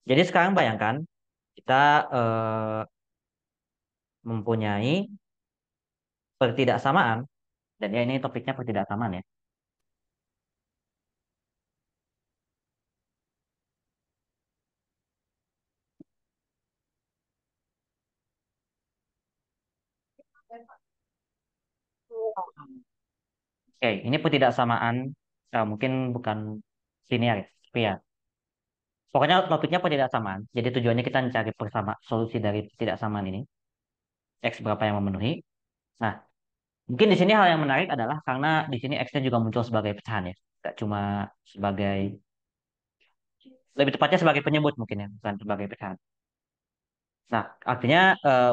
Jadi sekarang bayangkan kita eh, mempunyai pertidaksamaan dan ya ini topiknya pertidaksamaan ya. Oke, ini pertidaksamaan mungkin bukan linear ya, tapi ya. Pokoknya topiknya pertidaksamaan. Jadi tujuannya kita mencari solusi dari pertidaksamaan ini. X berapa yang memenuhi. Nah, mungkin di sini hal yang menarik adalah karena di sini X-nya juga muncul sebagai pecahan ya. Tidak cuma sebagai, lebih tepatnya sebagai penyebut mungkin ya, bukan sebagai pecahan. Nah, artinya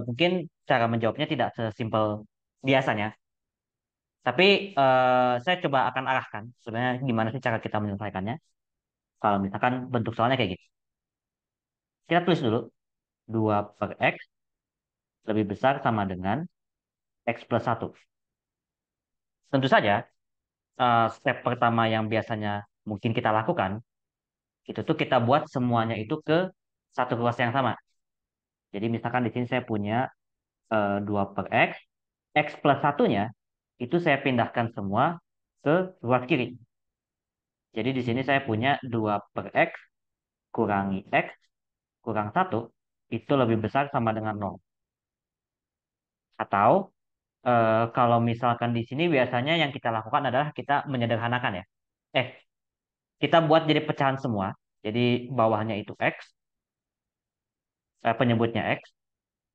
mungkin cara menjawabnya tidak sesimpel biasanya. Tapi saya coba akan arahkan sebenarnya gimana sih cara kita menyelesaikannya. Kalau misalkan bentuk soalnya kayak gitu. Kita tulis dulu 2 per X lebih besar sama dengan X plus 1. Tentu saja, step pertama yang biasanya mungkin kita lakukan, itu tuh kita buat semuanya itu ke satu ruas yang sama. Jadi misalkan di sini saya punya 2 per X, X plus satunya itu saya pindahkan semua ke ruas kiri. Jadi di sini saya punya 2 per X kurangi X kurang satu itu lebih besar sama dengan nol. Atau kalau misalkan di sini biasanya yang kita lakukan adalah kita menyederhanakan ya. Eh, kita buat jadi pecahan semua. Jadi bawahnya itu X, penyebutnya X.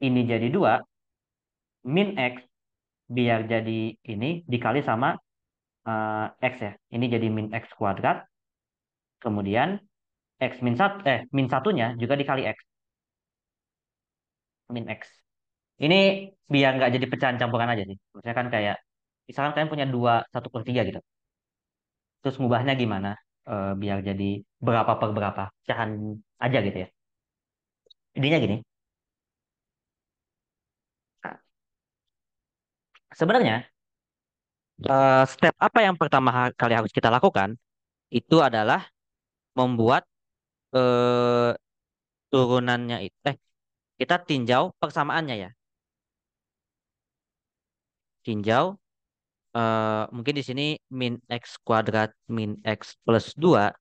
Ini jadi 2 min X biar jadi ini dikali sama X ya. Ini jadi min X kuadrat. Kemudian X min 1, min satunya juga dikali X, min X. Ini biar nggak jadi pecahan campuran aja sih. Maksudnya kan kayak, misalkan kalian punya 2 1/3 gitu. Terus ngubahnya gimana? Biar jadi berapa per berapa. Pecahan aja gitu ya. Intinya gini. Nah, sebenarnya step apa yang pertama kali harus kita lakukan? Itu adalah membuat eh, turunannya itu. Kita tinjau persamaannya ya. Tinjau mungkin di sini min X kuadrat min X plus 2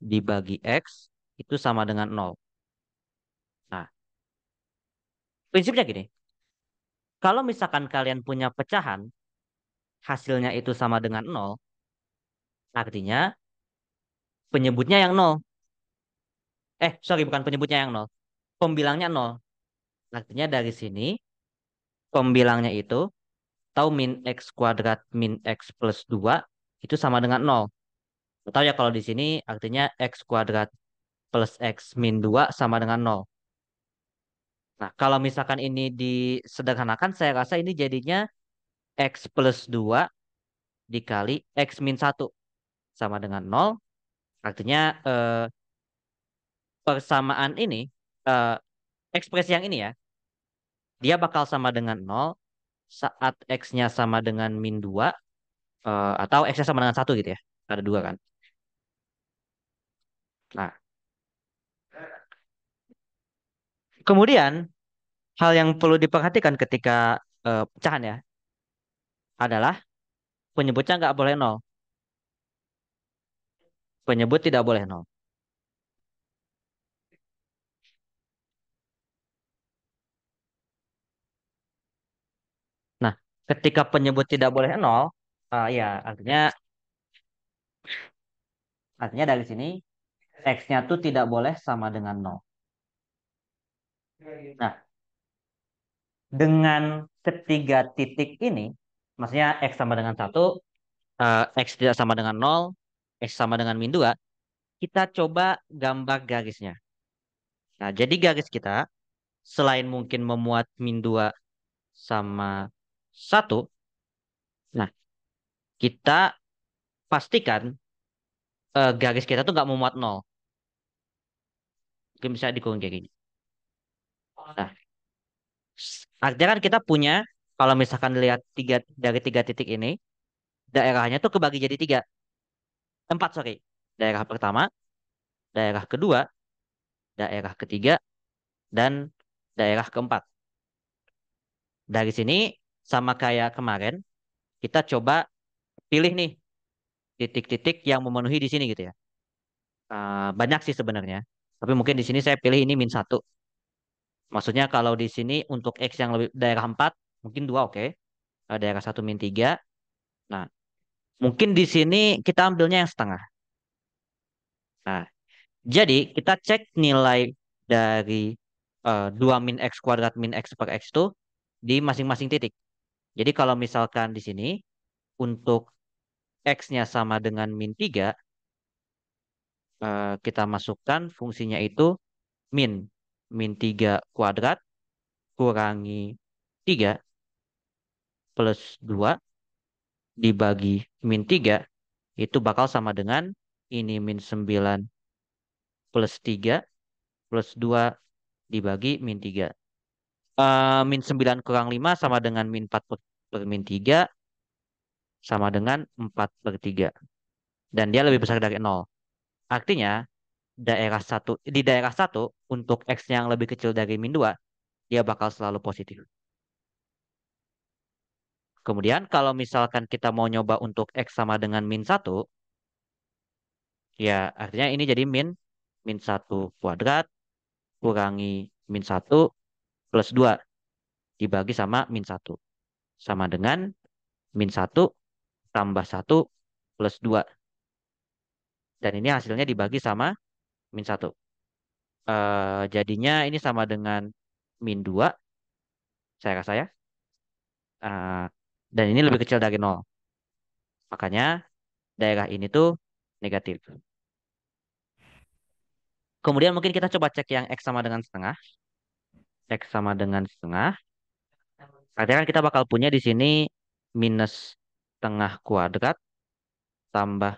dibagi X itu sama dengan nol. Nah, prinsipnya gini. Kalau misalkan kalian punya pecahan, hasilnya itu sama dengan nol, artinya penyebutnya yang nol. Sorry, bukan penyebutnya yang nol. Pembilangnya nol. Artinya dari sini, pembilangnya itu, tahu min X kuadrat min X plus 2 itu sama dengan nol. Tahu ya kalau di sini artinya X kuadrat plus X min 2 sama dengan nol. Nah, kalau misalkan ini disederhanakan, saya rasa ini jadinya X plus 2 dikali X min 1 sama dengan nol. Artinya persamaan ini, eh, ekspresi yang ini ya, dia bakal sama dengan nol saat X-nya sama dengan min 2, atau X-nya sama dengan satu gitu ya. Ada dua kan. Nah, kemudian hal yang perlu diperhatikan ketika pecahan ya, adalah penyebutnya nggak boleh nol. Penyebut tidak boleh nol. Nah, ketika penyebut tidak boleh nol, ya artinya dari sini X-nya tuh tidak boleh sama dengan nol. Nah, dengan ketiga titik ini, maksudnya X sama dengan satu, X tidak sama dengan nol, X sama dengan min 2, kita coba gambar garisnya. Nah, jadi garis kita, selain mungkin memuat min 2 sama satu, nah, kita pastikan garis kita tuh nggak memuat nol. Mungkin bisa dikurung kayak gini. Nah, artinya kan kita punya, kalau misalkan lihat dari tiga titik ini, daerahnya tuh kebagi jadi tiga. Empat, sorry. Daerah pertama, daerah kedua, daerah ketiga, dan daerah keempat. Dari sini, sama kayak kemarin, kita coba pilih nih titik-titik yang memenuhi di sini gitu ya. Banyak sih sebenarnya. Tapi mungkin di sini saya pilih ini -1. Maksudnya kalau di sini untuk X yang lebih daerah 4 mungkin 2 oke. Daerah 1 -3. Nah, mungkin di sini kita ambilnya yang setengah. Nah, jadi kita cek nilai dari 2 min X kuadrat min X per X itu di masing-masing titik. Jadi kalau misalkan di sini untuk X-nya sama dengan -3, kita masukkan fungsinya itu min. -3 kuadrat kurangi 3 plus 2 dibagi -3 itu bakal sama dengan ini -9 plus 3 plus 2 dibagi -3. -9 kurang 5 sama dengan -4 per -3 sama dengan 4/3. Dan dia lebih besar dari 0. Artinya di daerah satu untuk X yang lebih kecil dari -2 dia bakal selalu positif. Kemudian kalau misalkan kita mau nyoba untuk X sama dengan -1, ya artinya ini jadi -1 kuadrat kurangi -1 plus 2 dibagi sama -1. Sama dengan -1 tambah 1 plus 2. Dan ini hasilnya dibagi sama -1. Jadinya ini sama dengan -2, saya rasa ya. Eh, dan ini lebih kecil dari 0. Makanya daerah ini tuh negatif. Kemudian mungkin kita coba cek yang X sama dengan setengah. X sama dengan setengah. Artinya kan kita bakal punya di sini minus setengah kuadrat tambah,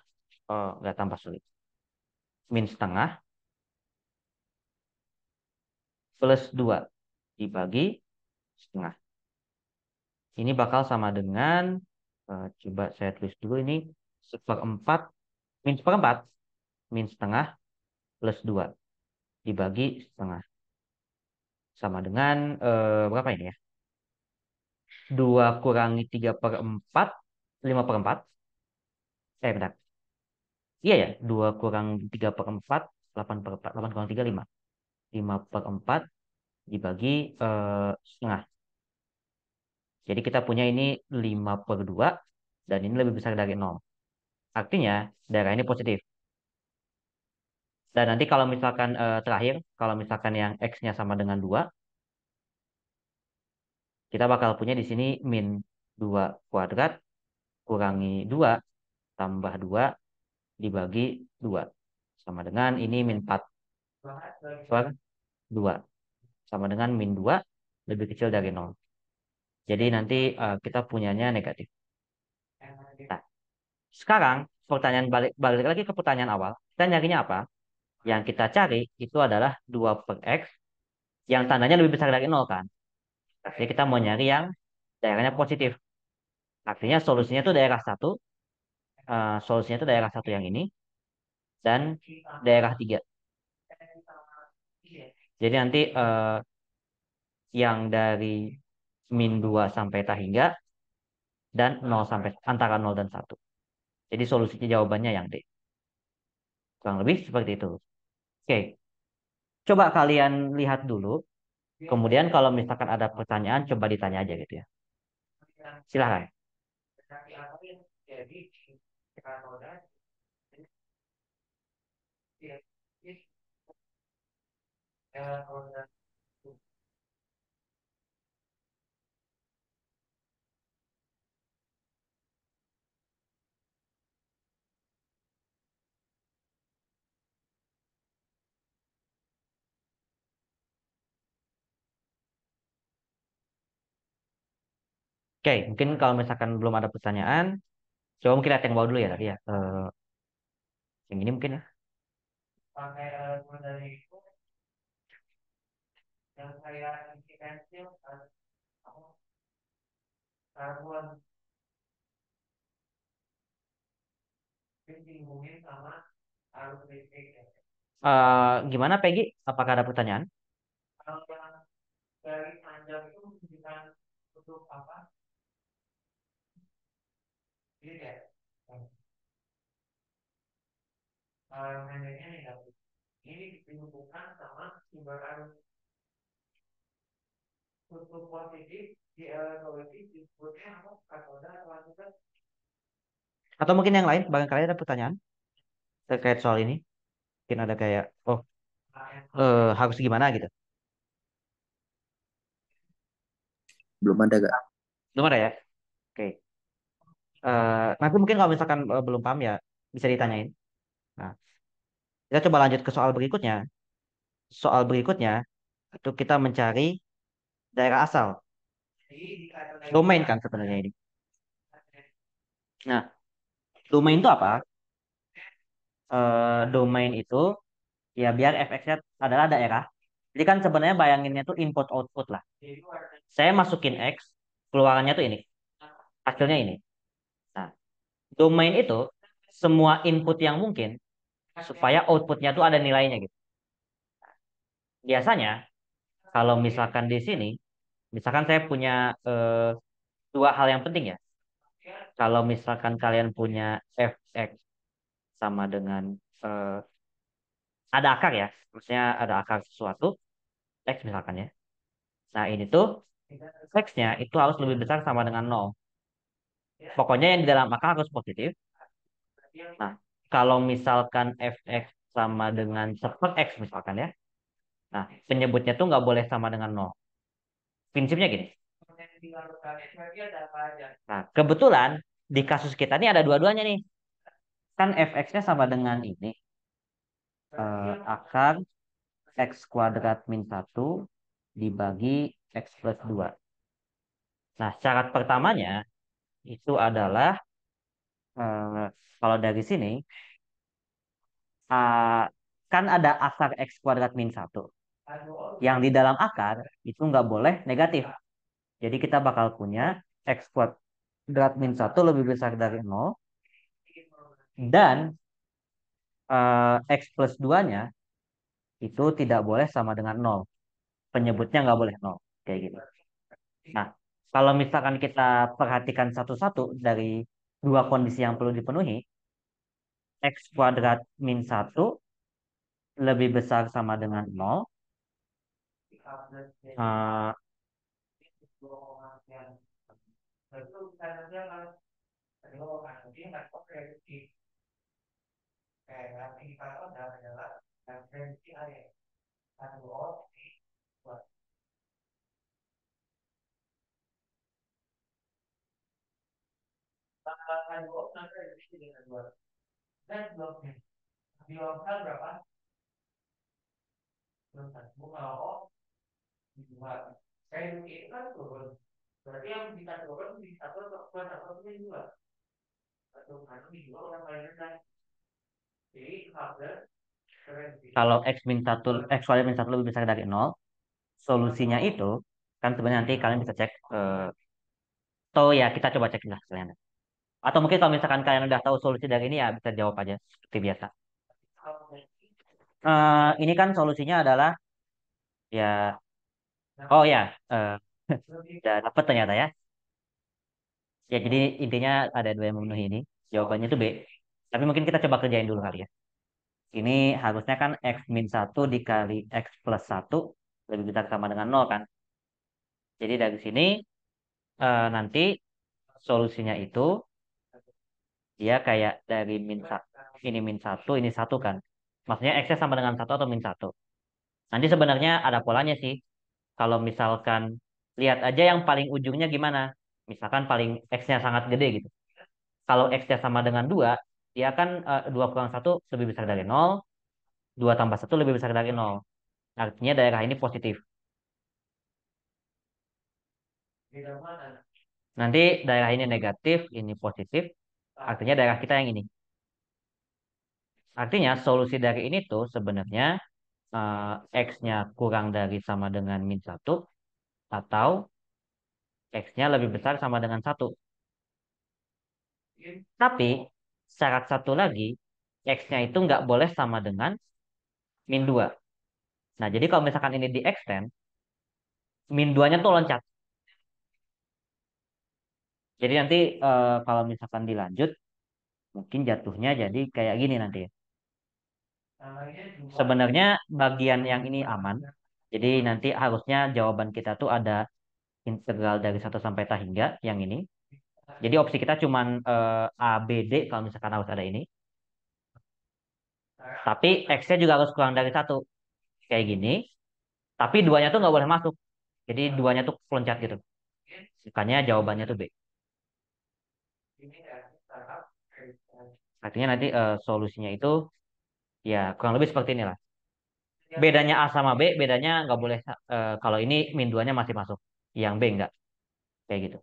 oh nggak tambah sulit. Min setengah plus 2 dibagi setengah. Ini bakal sama dengan, coba saya tulis dulu ini, seperempat, min seperempat, min setengah plus 2 dibagi setengah. Sama dengan, berapa ini ya? 2 kurangi 3/4, 5/4. Bentar. Iya ya, 2 kurang 3/4, 8/4, 8 kurang 3, 5. 5/4 dibagi setengah. Jadi kita punya ini 5/2 dan ini lebih besar dari 0. Artinya daerah ini positif. Dan nanti kalau misalkan terakhir, kalau misalkan yang X-nya sama dengan 2, kita bakal punya di sini -2 kuadrat kurangi 2 tambah 2 dibagi 2. Sama dengan ini -4 per 2. Sama dengan -2 lebih kecil dari 0. Jadi nanti kita punyanya negatif. Nah, sekarang pertanyaan balik lagi ke pertanyaan awal. Kita nyarinya apa? Yang kita cari itu adalah 2 per X yang tandanya lebih besar dari 0 kan. Jadi kita mau nyari yang daerahnya positif. Artinya solusinya itu daerah satu, solusinya itu daerah satu yang ini dan daerah 3. Jadi nanti yang dari -2 sampai tak hingga dan 0 sampai antara 0 dan 1. Jadi solusinya jawabannya yang D. Kurang lebih seperti itu. Oke, coba kalian lihat dulu. Kemudian kalau misalkan ada pertanyaan, coba ditanya aja gitu ya. Silahkan. Oke, mungkin kalau misalkan belum ada pertanyaan, coba mungkin lihat yang bawah dulu ya tadi ya. Yang ini mungkin ya. Gimana Peggy? Apakah ada pertanyaan? Atau mungkin yang lain, barangkali ada pertanyaan terkait soal ini. Mungkin ada kayak, oh, harus gimana gitu. Belum ada Kak. Belum ada ya? Oke. Nanti mungkin kalau misalkan belum paham ya, bisa ditanyain. Nah, kita coba lanjut ke soal berikutnya. Soal berikutnya, itu kita mencari daerah asal. Domain kan sebenarnya ini. Nah, domain itu apa? Domain itu ya biar fx-nya adalah daerah. Jadi kan sebenarnya bayanginnya tuh input output lah. Saya masukin x, keluarannya tuh ini, hasilnya ini. Nah, domain itu semua input yang mungkin supaya outputnya tuh ada nilainya gitu. Biasanya kalau misalkan di sini, misalkan saya punya eh, dua hal yang penting ya. Kalau misalkan kalian punya fx sama dengan eh, ada akar ya, maksudnya ada akar sesuatu x misalkan ya. Nah ini tuh x-nya itu harus lebih besar sama dengan nol. Pokoknya yang di dalam akar harus positif. Nah, kalau misalkan fx sama dengan seper x misalkan ya. Nah, penyebutnya tuh nggak boleh sama dengan nol. Prinsipnya gini. Nah, kebetulan di kasus kita ini ada dua-duanya nih. Kan fx-nya sama dengan ini. Akar x kuadrat min satu dibagi x plus 2. Nah, syarat pertamanya itu adalah eh, kalau dari sini ah, kan ada akar x kuadrat min satu. Yang di dalam akar itu nggak boleh negatif. Jadi kita bakal punya x kuadrat min satu lebih besar dari nol dan x plus 2-nya itu tidak boleh sama dengan nol. Penyebutnya nggak boleh nol. Kayak gitu. Nah, kalau misalkan kita perhatikan satu-satu dari dua kondisi yang perlu dipenuhi, x kuadrat min satu lebih besar sama dengan nol. eh, kalau x min satu x kuadrat min satu lebih besar dari nol, solusinya itu kan sebenarnya nanti kalian bisa cek atau ya kita coba cek lah sekalian. Atau mungkin kalau misalkan kalian udah tahu solusi dari ini ya bisa jawab aja seperti biasa. Ini kan solusinya adalah ya oh ya udah dapet ternyata ya. Ya jadi intinya ada dua yang memenuhi ini. Jawabannya itu B. Tapi mungkin kita coba kerjain dulu kali ya. Ini harusnya kan x min satu dikali x plus satu lebih besar sama dengan nol kan. Jadi dari sini nanti solusinya itu dia kayak dari ini min satu ini satu kan. Maksudnya x-nya sama dengan satu atau min satu. Nanti sebenarnya ada polanya sih. Kalau misalkan lihat aja yang paling ujungnya gimana. Misalkan paling x-nya sangat gede gitu. Kalau x-nya sama dengan 2, dia kan 2 kurang satu lebih besar dari nol, 2 tambah satu lebih besar dari nol. Artinya daerah ini positif. Nanti daerah ini negatif, ini positif. Artinya daerah kita yang ini. Artinya solusi dari ini tuh sebenarnya x-nya kurang dari sama dengan min satu atau x-nya lebih besar sama dengan satu. Tapi syarat satu lagi, x-nya itu nggak boleh sama dengan min 2. Nah, jadi kalau misalkan ini di extend, min 2-nya tuh loncat. Jadi nanti kalau misalkan dilanjut, mungkin jatuhnya jadi kayak gini nanti ya. Sebenarnya bagian yang ini aman. Jadi nanti harusnya jawaban kita tuh ada integral dari 1 sampai ta hingga yang ini. Jadi opsi kita cuman A, B, D kalau misalkan harus ada ini. Tapi X-nya juga harus kurang dari 1. Kayak gini. Tapi duanya tuh nggak boleh masuk. Jadi duanya tuh loncat gitu. Makanya jawabannya tuh B. Artinya nanti solusinya itu ya kurang lebih seperti inilah. Bedanya A sama B, bedanya nggak boleh kalau ini min 2-nya masih masuk. Yang B nggak. Kayak gitu.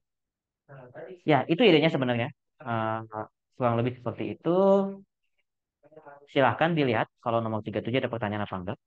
Ya, itu idenya sebenarnya. Eh, kurang lebih seperti itu. Silahkan dilihat kalau nomor 37 ada pertanyaan apa enggak.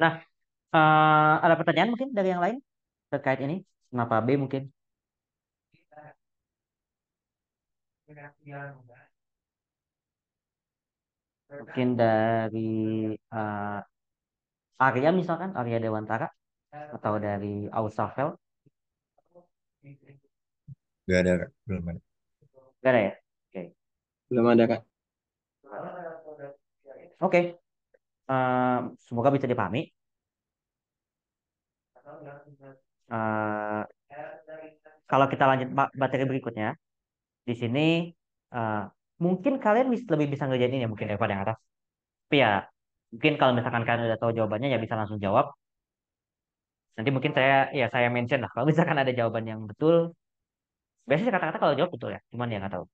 Nah, ada pertanyaan mungkin dari yang lain terkait ini? Kenapa B mungkin? Mungkin dari eh, Arya misalkan, Arya Dewantara. Atau dari Ausafel. Gak ada, Kak. Belum ada. Gak ada ya? Oke. Belum ada, Kak. Oke. Semoga bisa dipahami. Eh, kalau kita lanjut materi berikutnya, di sini eh, mungkin kalian lebih bisa ngerjain ini ya mungkin daripada yang atas. Tapi ya, mungkin kalau misalkan kalian udah tahu jawabannya ya bisa langsung jawab. Nanti mungkin saya mention lah kalau misalkan ada jawaban yang betul. Biasanya kata-kata kalau jawab betul ya, cuman ya nggak tahu.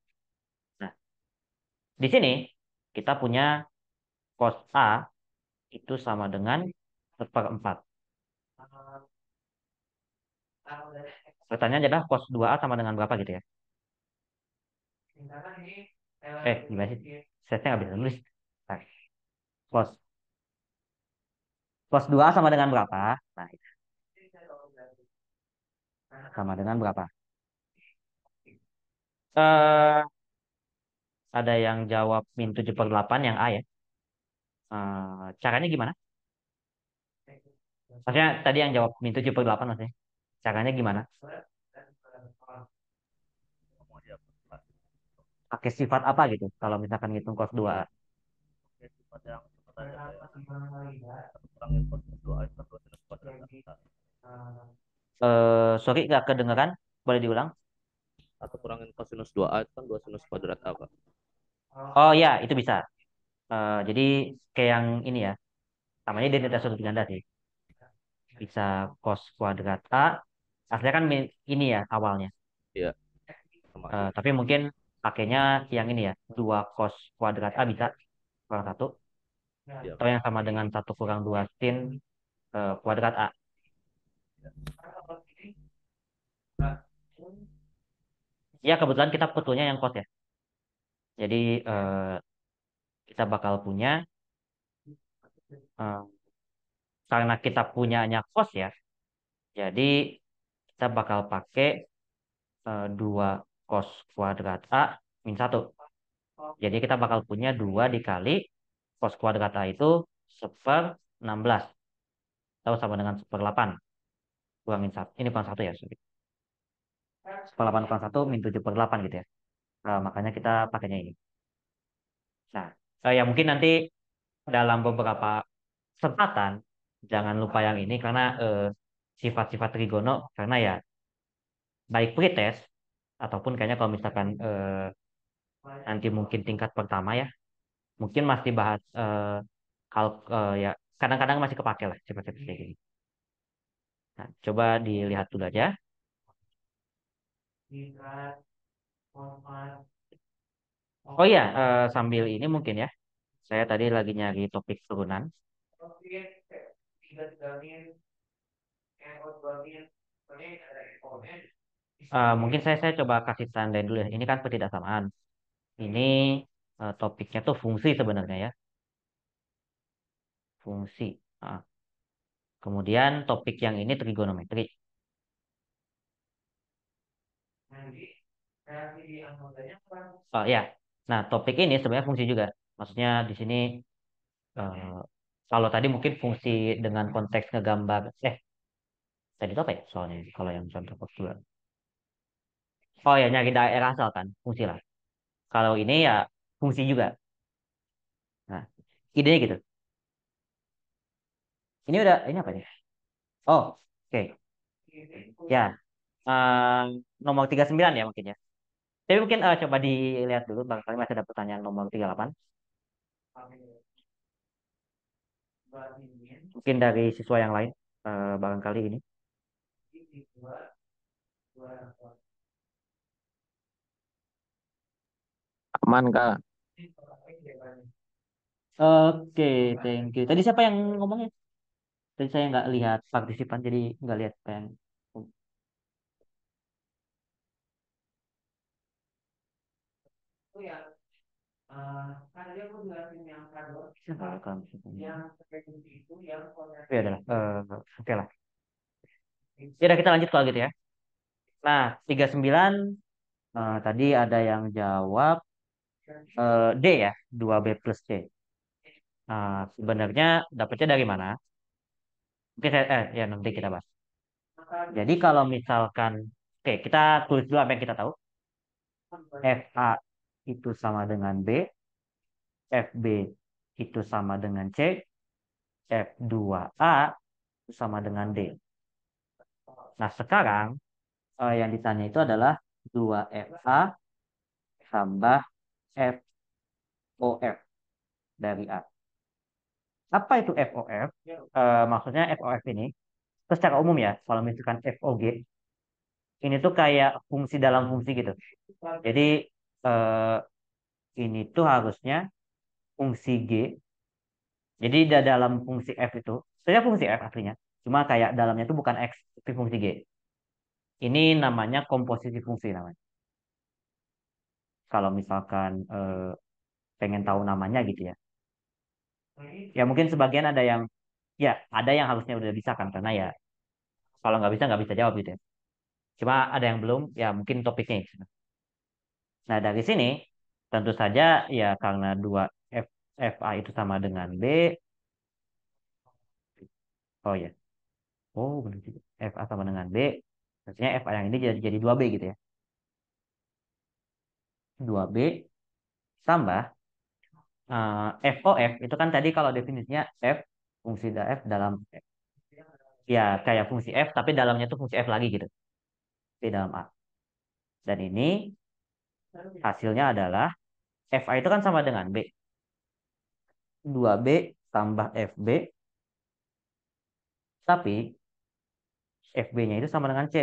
Nah, di sini kita punya cos A itu sama dengan seperempat. Pertanyaannya adalah cos 2A sama dengan berapa gitu ya? Gimana sih? Saya nggak bisa nulis. Nah, cos cos 2A sama dengan berapa? Nah, sama dengan berapa? Eh, ada yang jawab min 7/8 yang A ya. Caranya gimana? Maksudnya tadi yang jawab min 7/8 maksudnya. Caranya gimana? Pakai sifat apa gitu? Kalau misalkan ngitung cos 2A. Sorry nggak kedengeran. Boleh diulang? Atau kurangin kosinus 2A itu kan 2 sinus kuadrat A, Pak. Oh ya, itu bisa. Jadi kayak yang ini ya. Namanya identitas sudut ganda sih. Bisa cos kuadrat A. Aslinya kan ini ya awalnya. Iya, sama I. Tapi mungkin pakainya yang ini ya. 2 cos kuadrat A bisa. Kurang satu. Iya, Atau yang sama dengan 1 kurang 2 sin kuadrat A. Ya kebetulan kita betulnya yang cos ya. Jadi kita bakal punya. eh, karena kita punyanya cos ya. Jadi kita bakal pakai 2 cos kuadrat A min 1. Jadi kita bakal punya 2 dikali cos kuadrat A itu 1/16. Atau sama dengan 1/8. Kurangin 1. Ini kurang 1 ya. Sorry. 1/8 kurang 1 min 7/8 gitu ya. Makanya kita pakainya ini. Nah, ya mungkin nanti dalam beberapa kesempatan jangan lupa yang ini karena sifat-sifat trigono karena ya baik pretest ataupun kayaknya kalau misalkan nanti mungkin tingkat pertama ya mungkin masih bahas ya kadang-kadang masih kepake lah sifat-sifat kayak gini. Nah, coba dilihat dulu aja. Oh iya, sambil ini mungkin ya. Saya tadi lagi nyari topik turunan. Mungkin saya coba kasih tandain dulu ya. Ini kan ketidaksamaan. Ini topiknya tuh fungsi sebenarnya ya. Fungsi. Kemudian topik yang ini trigonometri. Ya. Nah, topik ini sebenarnya fungsi juga. Maksudnya di sini eh, kalau tadi mungkin fungsi dengan konteks ngegambar. Tadi itu apa ya soalnya kalau yang contoh postulat. Oh ya, nyari daerah asal kan, fungsi lah. Kalau ini ya fungsi juga. Nah, idenya gitu. Ini udah, ini apa nih? Oh, oke. Ya, eh, nomor 39 ya mungkin ya. Tapi mungkin coba dilihat dulu, barangkali masih ada pertanyaan nomor 38. Mungkin dari siswa yang lain, barangkali ini. Aman, Kak. Oke, thank you. Tadi siapa yang ngomongnya? Tadi saya nggak lihat partisipan, jadi nggak lihat apa yang. Ya udah, oke lah. Ya udah kita lanjut kalau gitu ya. Nah, 39 tadi ada yang jawab D ya, 2B+C. Sebenarnya dapetnya dari mana? Oke, ya nanti kita bahas. Jadi kalau misalkan, oke kita tulis dulu apa yang kita tahu. FA itu sama dengan B, FB itu sama dengan C, F2A itu sama dengan D. Nah sekarang yang ditanya itu adalah 2FA tambah FOF dari A. Apa itu FOF? Maksudnya FOF ini, secara umum ya, kalau misalkan FOG, ini tuh kayak fungsi dalam fungsi gitu. Jadi eh, ini tuh harusnya fungsi G. Jadi dalam fungsi F itu, sebenarnya fungsi F aslinya, cuma kayak dalamnya itu bukan X, tapi fungsi G. Ini namanya komposisi fungsi namanya. Kalau misalkan pengen tahu namanya gitu ya. Ya mungkin sebagian ada yang, ya ada yang harusnya udah bisa kan, karena ya kalau nggak bisa jawab gitu ya. Cuma ada yang belum, ya mungkin topiknya. Nah dari sini tentu saja ya karena dua F, FA itu sama dengan B. Oh ya, oh benar juga. FA sama dengan B. Artinya FA yang ini jadi 2B gitu ya. 2B tambah FOF itu kan tadi kalau definisinya F fungsi F dalam ya kayak fungsi F tapi dalamnya tuh fungsi F lagi gitu di dalam A. Dan ini hasilnya adalah FA itu kan sama dengan B. 2B tambah FB tapi FB-nya itu sama dengan C.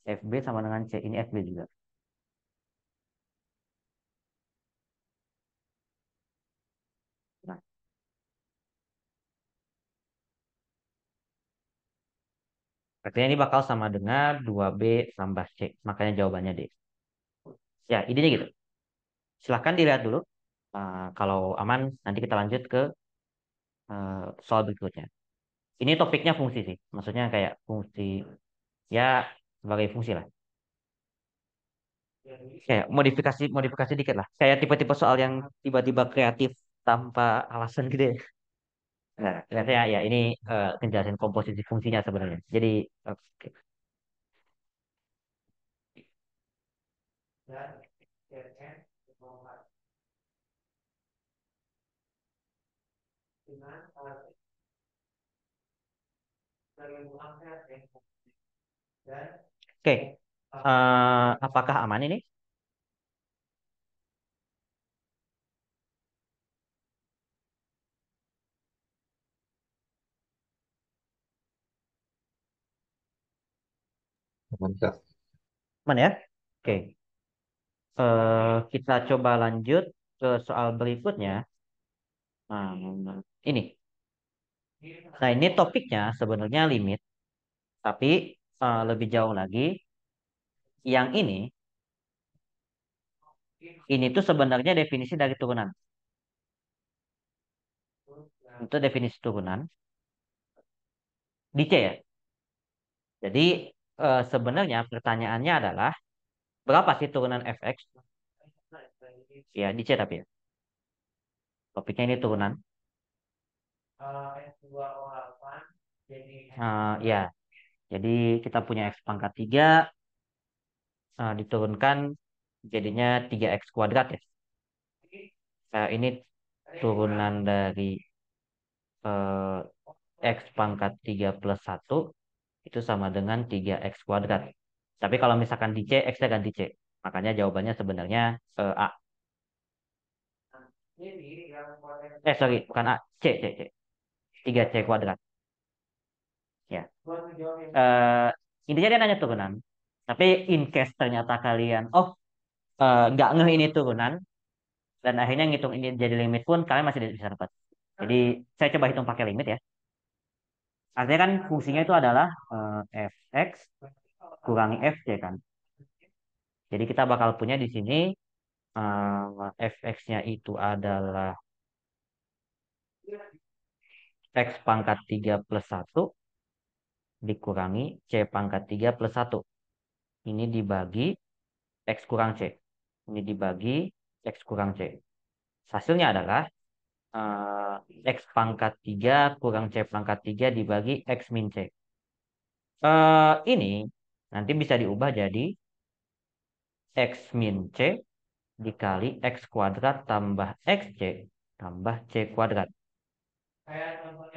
FB sama dengan C. Ini FB juga. Nah, artinya ini bakal sama dengan 2B tambah C. Makanya jawabannya D. Ya, idenya gitu. Silahkan dilihat dulu. Kalau aman, nanti kita lanjut ke soal berikutnya. Ini topiknya fungsi sih. Maksudnya kayak fungsi, ya sebagai fungsi lah. Kayak modifikasi modifikasi dikit lah. Kayak tipe-tipe soal yang tiba-tiba kreatif tanpa alasan gitu ya. Nah, ternyata ya ini ngejelasin komposisi fungsinya sebenarnya. Jadi, oke. Oke, apakah aman ini? Mantap. Aman ya? Oke, kita coba lanjut ke soal berikutnya. Ini. Nah, ini topiknya sebenarnya limit, tapi lebih jauh lagi, yang ini tuh sebenarnya definisi dari turunan. Itu definisi turunan di C ya. Jadi sebenarnya pertanyaannya adalah berapa sih turunan fx? Ya, di C tapi ya. Topiknya ini turunan. Ya, jadi kita punya x pangkat 3 diturunkan jadinya 3x kuadrat ya. Ini turunan dari eh, x pangkat 3 plus 1 itu sama dengan 3x kuadrat. Tapi kalau misalkan di C, x-nya ganti C. Makanya jawabannya sebenarnya A. Sorry, bukan A. C. 3C kuadrat. Ya. Intinya dia nanya turunan. Tapi in case ternyata kalian, nggak ngeh ini turunan, dan akhirnya ngitung ini jadi limit pun, kalian masih bisa dapat. Jadi, saya coba hitung pakai limit ya. Artinya kan fungsinya itu adalah fx kurangi fc kan. Jadi kita bakal punya di sini fx-nya itu adalah x pangkat 3 plus 1 dikurangi c pangkat 3 plus 1. Ini dibagi x kurang c. Ini dibagi x kurang c. Hasilnya adalah x pangkat 3 kurang c pangkat 3 dibagi x min c. Ini nanti bisa diubah jadi x min c dikali x kuadrat tambah xc tambah c kuadrat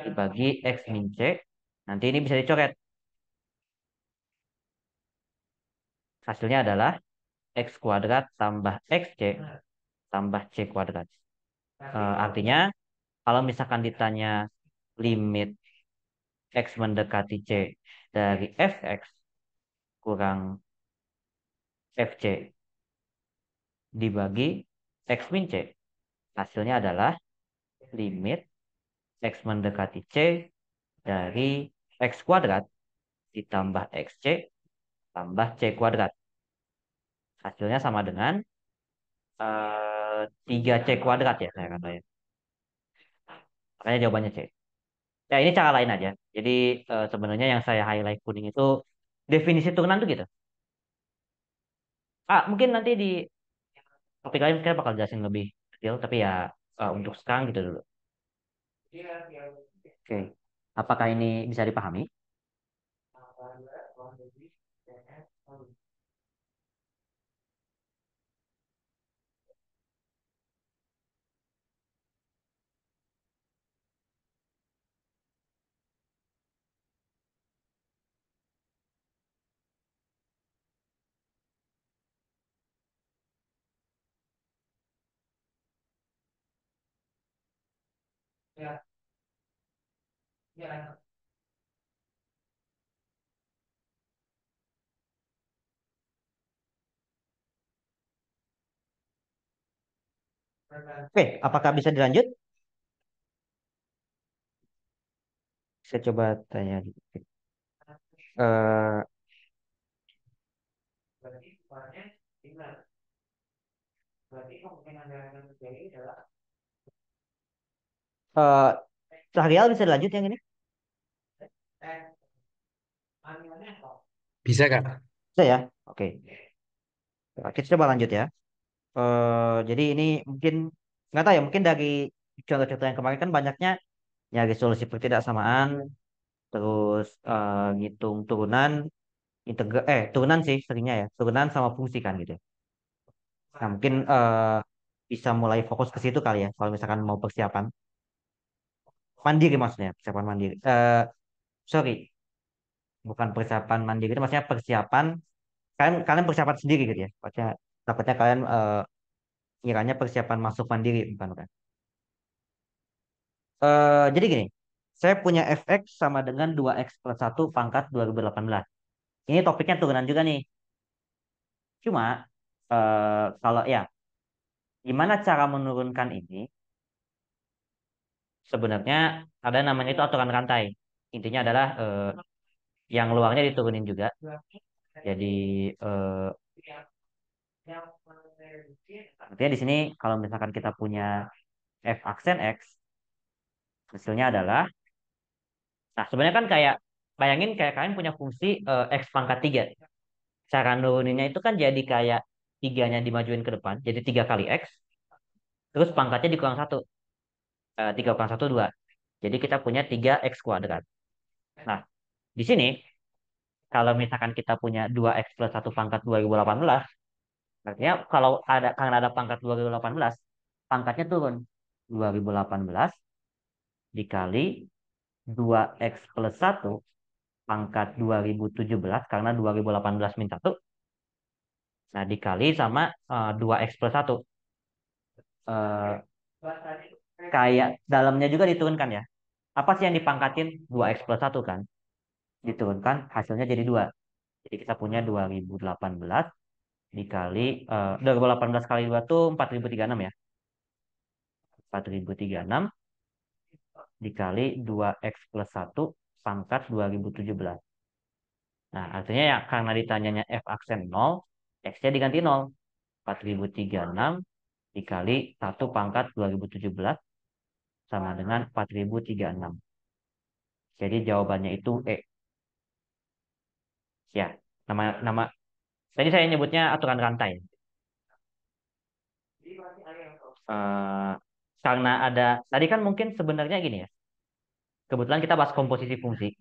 dibagi x min c. Nanti ini bisa dicoret. Hasilnya adalah x kuadrat tambah xc tambah c kuadrat. Artinya kalau misalkan ditanya limit x mendekati c dari fx kurang fc dibagi x min c, hasilnya adalah limit x mendekati c dari x kuadrat ditambah xc tambah c kuadrat. Hasilnya sama dengan 3c kuadrat ya saya katanya. Makanya jawabannya C. Ya ini cara lain aja. Jadi sebenarnya yang saya highlight kuning itu definisi turunan tuh gitu. Mungkin nanti di topik lain kita bakal jelasin lebih detail, tapi ya untuk sekarang gitu dulu. Oke. Apakah ini bisa dipahami? Oke, apakah bisa dilanjut? Saya coba tanya dikit. Eh, eh, Sahrial bisa dilanjut yang ini? Bisa, Kak? Bisa ya? Oke. Kita coba lanjut ya. Jadi ini mungkin nggak tahu ya, mungkin dari contoh-contoh yang kemarin kan banyaknya nyari solusi pertidaksamaan, terus ngitung turunan, turunan sih seringnya ya, turunan sama fungsi kan gitu. Nah, mungkin bisa mulai fokus ke situ kali ya, kalau misalkan mau persiapan. Mandiri maksudnya, persiapan mandiri. Sorry, bukan persiapan mandiri, itu maksudnya persiapan, kalian persiapan sendiri gitu ya. Maksudnya, takutnya kalian kiranya persiapan masuk mandiri, bukan, bukan. Jadi gini, saya punya fx sama dengan 2x plus 1 pangkat 2018. Ini topiknya turunan juga nih. Cuma, kalau ya, gimana cara menurunkan ini? Sebenarnya ada namanya itu aturan rantai. Intinya adalah yang luarnya diturunin juga. Jadi eh, artinya di sini kalau misalkan kita punya f aksen x, hasilnya adalah, nah sebenarnya kan kayak bayangin kayak kalian punya fungsi x pangkat 3. Cara nuruninnya itu kan jadi kayak tiganya dimajuin ke depan, jadi 3 kali x, terus pangkatnya dikurang satu, 3 kurang satu 2. Jadi kita punya 3x kuadrat. Nah, di sini kalau misalkan kita punya 2x plus 1 pangkat 2018, artinya kalau ada karena ada pangkat 2018, pangkatnya turun. 2018 dikali 2x plus 1 pangkat 2017 karena 2018 min 1. Nah, dikali sama 2x plus 1. Eh, kayak dalamnya juga diturunkan ya. Apa sih yang dipangkatin? 2x plus 1 kan. Diturunkan, hasilnya jadi 2. Jadi kita punya 2018 dikali 2018 kali 2 tuh 4036 ya. 4036 dikali 2x plus 1 pangkat 2017. Nah, artinya ya karena ditanyanya f aksen 0, x-nya diganti 0. 4036 dikali 1 pangkat 2017 sama dengan 4036. Jadi jawabannya itu E. Ya, nama nama tadi saya nyebutnya aturan rantai. Eh, karena ada tadi kan mungkin sebenarnya gini ya. Kebetulan kita bahas komposisi fungsi.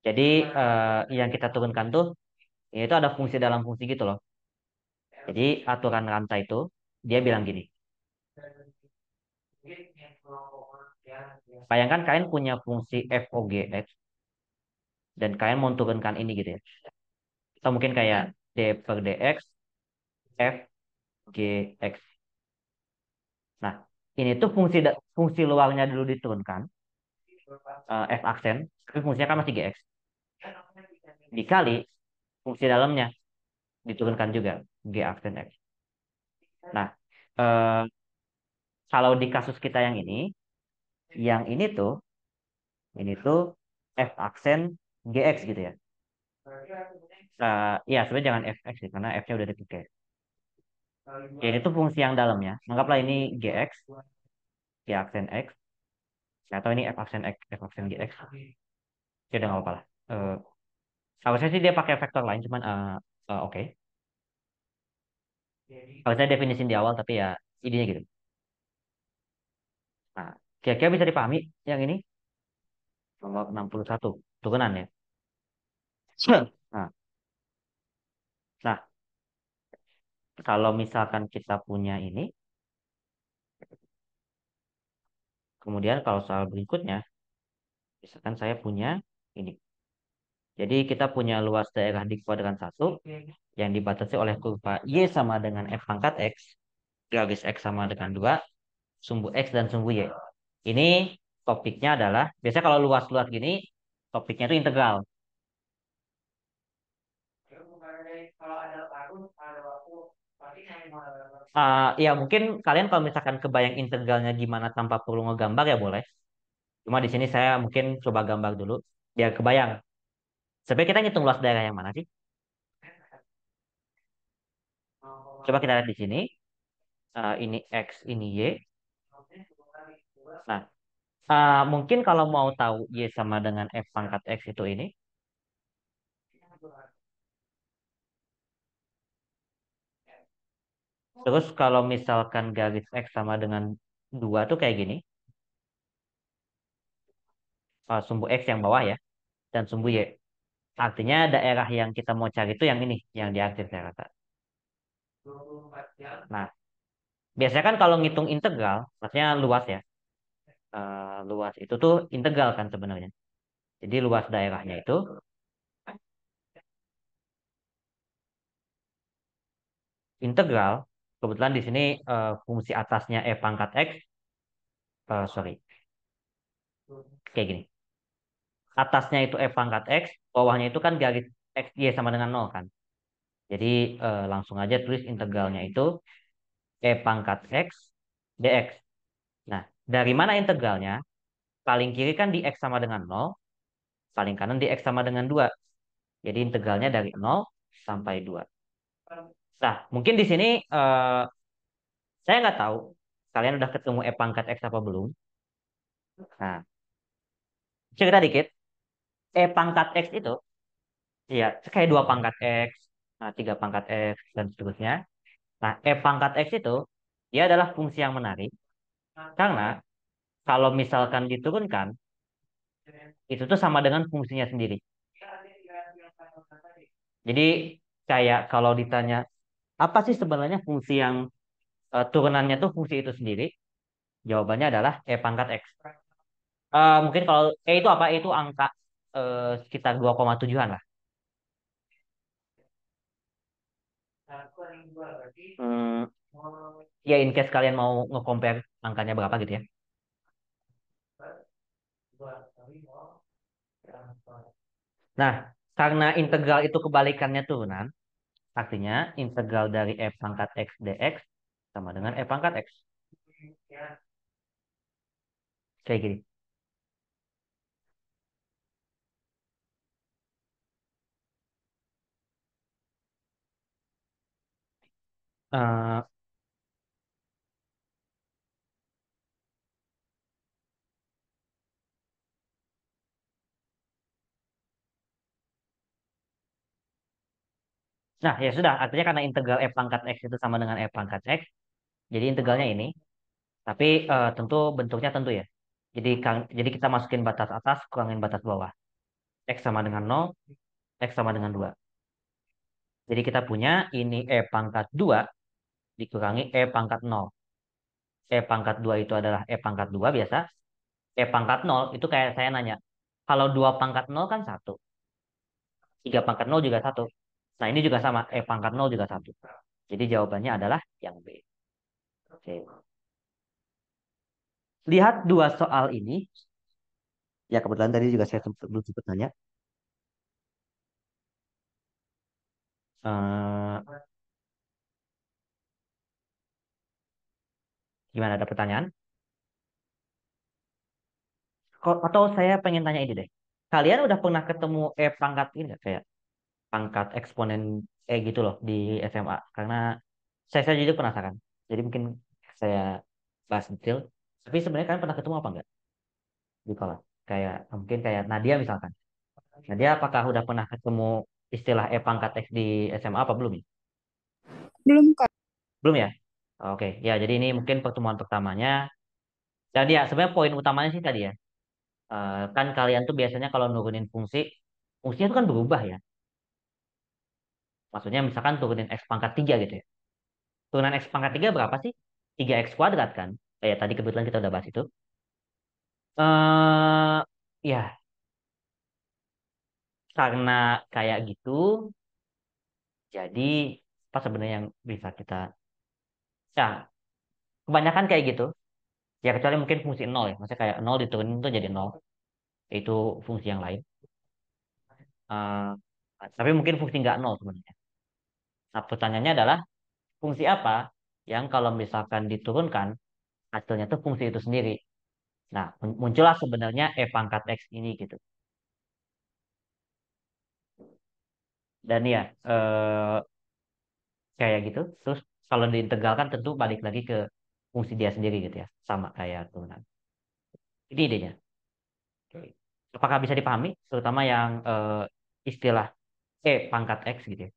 Jadi yang kita turunkan tuh yaitu ada fungsi dalam fungsi gitu loh. Jadi aturan rantai itu dia bilang gini. Bayangkan kalian punya fungsi f o g x dan kalian mau turunkan ini gitu ya. Atau mungkin kayak d per dx f g x. Nah, ini tuh fungsi luarnya dulu diturunkan f aksen, tapi fungsinya kan masih gx. Dikali fungsi dalamnya diturunkan juga g aksen x. Nah, eh, kalau di kasus kita yang ini tuh f aksen gx gitu ya. Ya sebenarnya jangan fx sih, karena f-nya udah dipakai. Ya, ini tuh fungsi yang dalamnya. Anggaplah ini gx, g aksen x, atau ini f aksen x, f aksen gx. Ya udah nggak apa-apa lah. Eh, Harusnya sih dia pakai vektor lain, cuman oke. Harusnya definisin di awal, tapi ya idenya gitu. Nah, kira-kira bisa dipahami yang ini? Nomor 61, turunan ya. Nah, nah, kalau misalkan kita punya ini, kemudian kalau soal berikutnya, misalkan saya punya ini. Jadi kita punya luas daerah di kuadran satu yang dibatasi oleh kurva Y sama dengan F pangkat X, garis X sama dengan 2, sumbu X dan sumbu Y. Ini topiknya adalah, biasanya kalau luas-luas gini, topiknya itu integral. Ya mungkin kalian kalau misalkan kebayang integralnya gimana tanpa perlu ngegambar ya boleh. Cuma di sini saya mungkin coba gambar dulu biar kebayang. Sebenarnya kita ngitung luas daerah yang mana sih? Coba kita lihat di sini. Ini X, ini Y. Nah, mungkin kalau mau tahu Y sama dengan F pangkat X itu ini. Terus kalau misalkan garis X sama dengan 2 tuh kayak gini. Sumbu X yang bawah ya. Dan sumbu Y. Artinya daerah yang kita mau cari itu yang ini. Yang di akhir saya kata. Nah, biasanya kan kalau ngitung integral, maksudnya luas ya. Luas itu tuh integral kan sebenarnya. Jadi luas daerahnya itu integral. Kebetulan di sini fungsi atasnya e pangkat x, sorry, kayak gini. Atasnya itu e pangkat x, bawahnya itu kan garis x y sama dengan nol kan. Jadi langsung aja tulis integralnya itu e pangkat x dx. Nah, dari mana integralnya? Paling kiri kan di x sama dengan nol, paling kanan di x sama dengan 2. Jadi integralnya dari nol sampai 2. Nah, mungkin di sini saya nggak tahu kalian udah ketemu e pangkat x apa belum. Nah, cerita dikit. E pangkat x itu, ya kayak 2 pangkat x, 3 pangkat x, dan seterusnya. Nah, e pangkat x itu, dia adalah fungsi yang menarik. Karena kalau misalkan diturunkan, itu tuh sama dengan fungsinya sendiri. Jadi, kayak kalau ditanya, apa sih sebenarnya fungsi yang turunannya tuh fungsi itu sendiri? Jawabannya adalah e pangkat x. Mungkin kalau e itu apa? E itu angka sekitar 2,7-an lah. Hmm, ya in case kalian mau nge-compare angkanya berapa gitu ya. Nah, karena integral itu kebalikannya turunan, artinya integral dari e pangkat x dx sama dengan e pangkat x. Kayak gini. Eh, nah, ya sudah. Artinya karena integral e pangkat x itu sama dengan e pangkat x, jadi integralnya ini. Tapi tentu bentuknya tentu ya. Jadi kita masukin batas atas, kurangin batas bawah. X sama dengan nol, x sama dengan 2. Jadi kita punya ini e pangkat 2 dikurangi e pangkat nol. E pangkat 2 itu adalah e pangkat 2 biasa. E pangkat nol itu kayak saya nanya. Kalau 2 pangkat nol kan satu, 3 pangkat nol juga satu. Nah ini juga sama, e pangkat nol juga satu. Jadi jawabannya adalah yang B. Oke. Lihat dua soal ini. Ya kebetulan tadi juga saya belum sempat nanya. Eh, Gimana, ada pertanyaan? Atau saya pengen tanya ini deh. Kalian udah pernah ketemu E pangkat ini nggak? Kayak pangkat eksponen E gitu loh di SMA. Karena saya jujur penasaran. Jadi mungkin saya bahas detail. Tapi sebenarnya kalian pernah ketemu apa enggak di sekolah? Kayak mungkin kayak Nadia misalkan. Nadia apakah udah pernah ketemu istilah E pangkat X di SMA apa belum ya? Belum, Kak. Belum ya? Oke, ya jadi ini mungkin pertemuan pertamanya. Dan ya sebenarnya poin utamanya sih tadi ya. Kan kalian tuh biasanya kalau nurunin fungsi, fungsinya itu kan berubah ya. Maksudnya misalkan turunin X pangkat 3 gitu ya. Turunan X pangkat 3 berapa sih? 3X kuadrat kan? Kayak tadi kebetulan kita udah bahas itu. Ya, karena kayak gitu, jadi apa sebenarnya yang bisa kita... Ya, kebanyakan kayak gitu. Ya, kecuali mungkin fungsi nol ya. Maksudnya kayak nol diturunin itu jadi nol. Itu fungsi yang lain. Eh, tapi mungkin fungsi nggak nol sebenarnya. Nah, pertanyaannya adalah fungsi apa yang kalau misalkan diturunkan, hasilnya tuh fungsi itu sendiri. Nah, muncullah sebenarnya e pangkat x ini gitu. Dan ya, kayak gitu. Terus kalau diintegralkan tentu balik lagi ke fungsi dia sendiri gitu ya. Sama kayak turunan. Ini idenya. Oke. Apakah bisa dipahami? Terutama yang istilah e pangkat x gitu ya.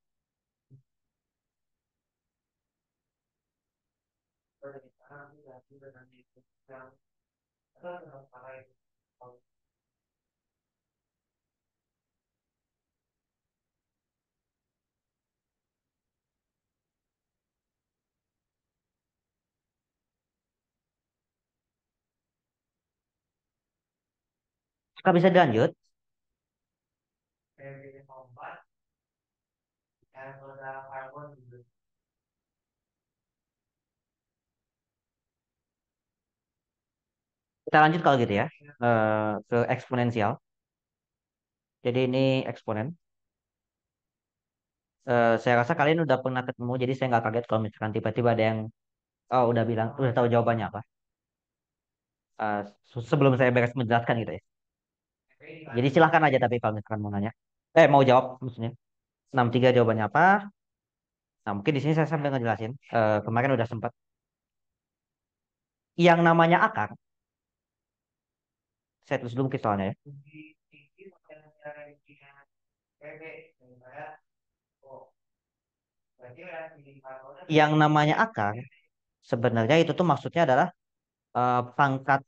Apakah bisa dilanjut? Kita lanjut kalau gitu ya. Ke eksponensial. Jadi ini eksponen. Saya rasa kalian udah pernah ketemu, jadi saya nggak kaget kalau misalkan tiba-tiba ada yang udah bilang, udah tahu jawabannya apa. Eh, Sebelum saya beres menjelaskan gitu ya. Jadi silahkan aja tapi kalau misalkan mau nanya. Mau jawab maksudnya. 63 jawabannya apa? Nah, mungkin di sini saya sambil ngejelasin. Kemarin udah sempat. Yang namanya akar, saya tulis dulu mungkin soalnya ya. Yang namanya akar, sebenarnya itu tuh maksudnya adalah pangkat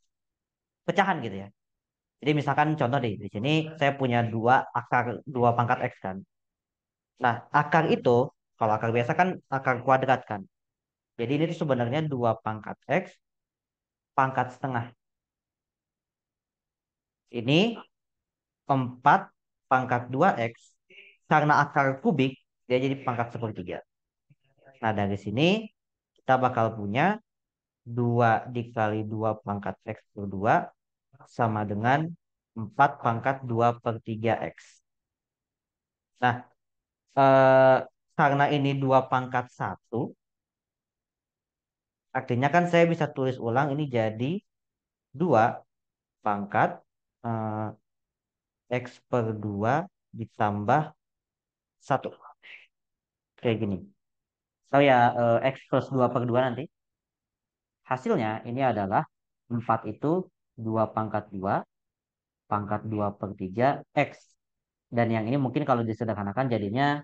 pecahan gitu ya. Jadi misalkan contoh di sini saya punya dua akar, dua pangkat X kan. Nah, akar itu, kalau akar biasa kan akar kuadrat kan. Jadi ini tuh sebenarnya dua pangkat X, pangkat setengah. Ini 4 pangkat 2X, karena akar kubik, dia jadi pangkat sepertiga. Nah, dari sini kita bakal punya 2 dikali 2 pangkat X per 2 sama dengan 4 pangkat 2 per 3X. Nah, eh, karena ini 2 pangkat satu, artinya kan saya bisa tulis ulang ini jadi 2 pangkat eh, X per 2 ditambah satu. Kayak gini. Oh ya, X plus 2 per 2 nanti. Hasilnya ini adalah 4 itu 2 pangkat 2 pangkat 2 per 3 X. Dan yang ini mungkin kalau disederhanakan jadinya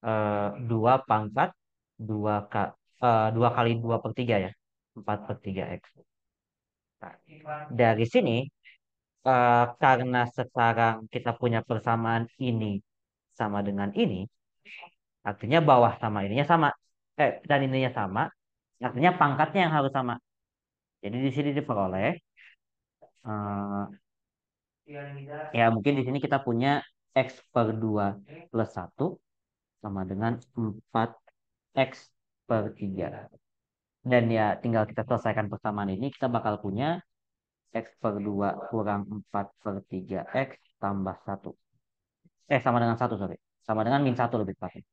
2 pangkat 2, 2 kali 2 per 3 ya. 4 per 3 X. Nah, dari sini, karena sekarang kita punya persamaan ini sama dengan ini, artinya bawah sama ininya sama. Dan ininya sama, artinya pangkatnya yang harus sama. Jadi di sini diperoleh, eh, ya mungkin di sini kita punya X per 2 plus satu sama dengan 4X per 3. Dan ya tinggal kita selesaikan persamaan ini, kita bakal punya X per 2 kurang 4 per 3X tambah satu. Sama dengan satu sorry. Sama dengan min satu lebih tepatnya.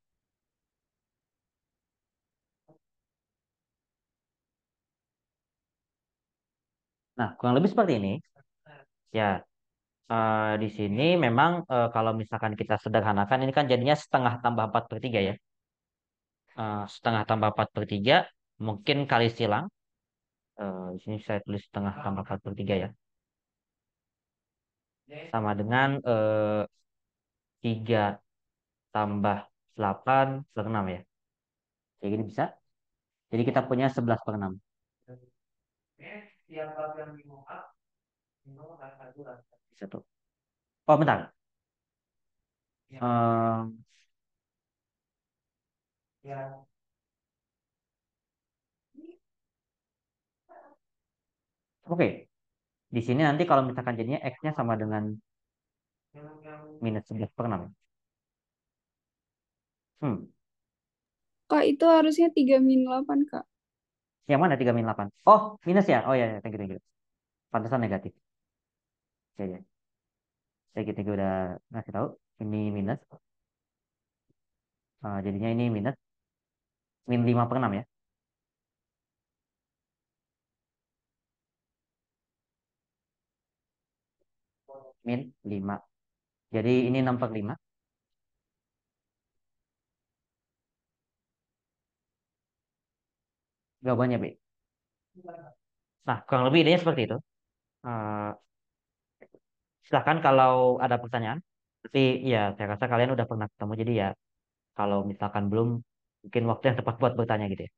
Nah, kurang lebih seperti ini. Ya, di sini memang kalau misalkan kita sederhanakan, ini kan jadinya setengah tambah 4 per 3 ya. Setengah tambah 4 per 3, mungkin kali silang. Di sini saya tulis setengah tambah 4 per 3 ya. Sama dengan 3 tambah 8 per 6 ya. Kayak gini bisa. Jadi kita punya 11 per 6. Bisa tuh. Oh, bentar. Ehm, oke. Di sini nanti kalau misalkan jadinya X-nya sama dengan minus 11 per 6. Hmm. Kak, itu harusnya 3-8, Kak. Yang mana 3 min 8? Oh, minus ya. Oh ya, ya. Thank you, thank you. Pantesan negatif. Ya, ya. Thank you udah ngasih tahu. Ini minus. Jadinya ini minus. Min 5 per 6 ya. Min 5. Jadi ini 6 per 5. Jawabannya B. Nah, kurang lebih idenya seperti itu. Eh, Silahkan kalau ada pertanyaan. Tapi ya, saya rasa kalian udah pernah ketemu. Jadi ya, kalau misalkan belum, mungkin waktu yang tepat buat bertanya gitu ya.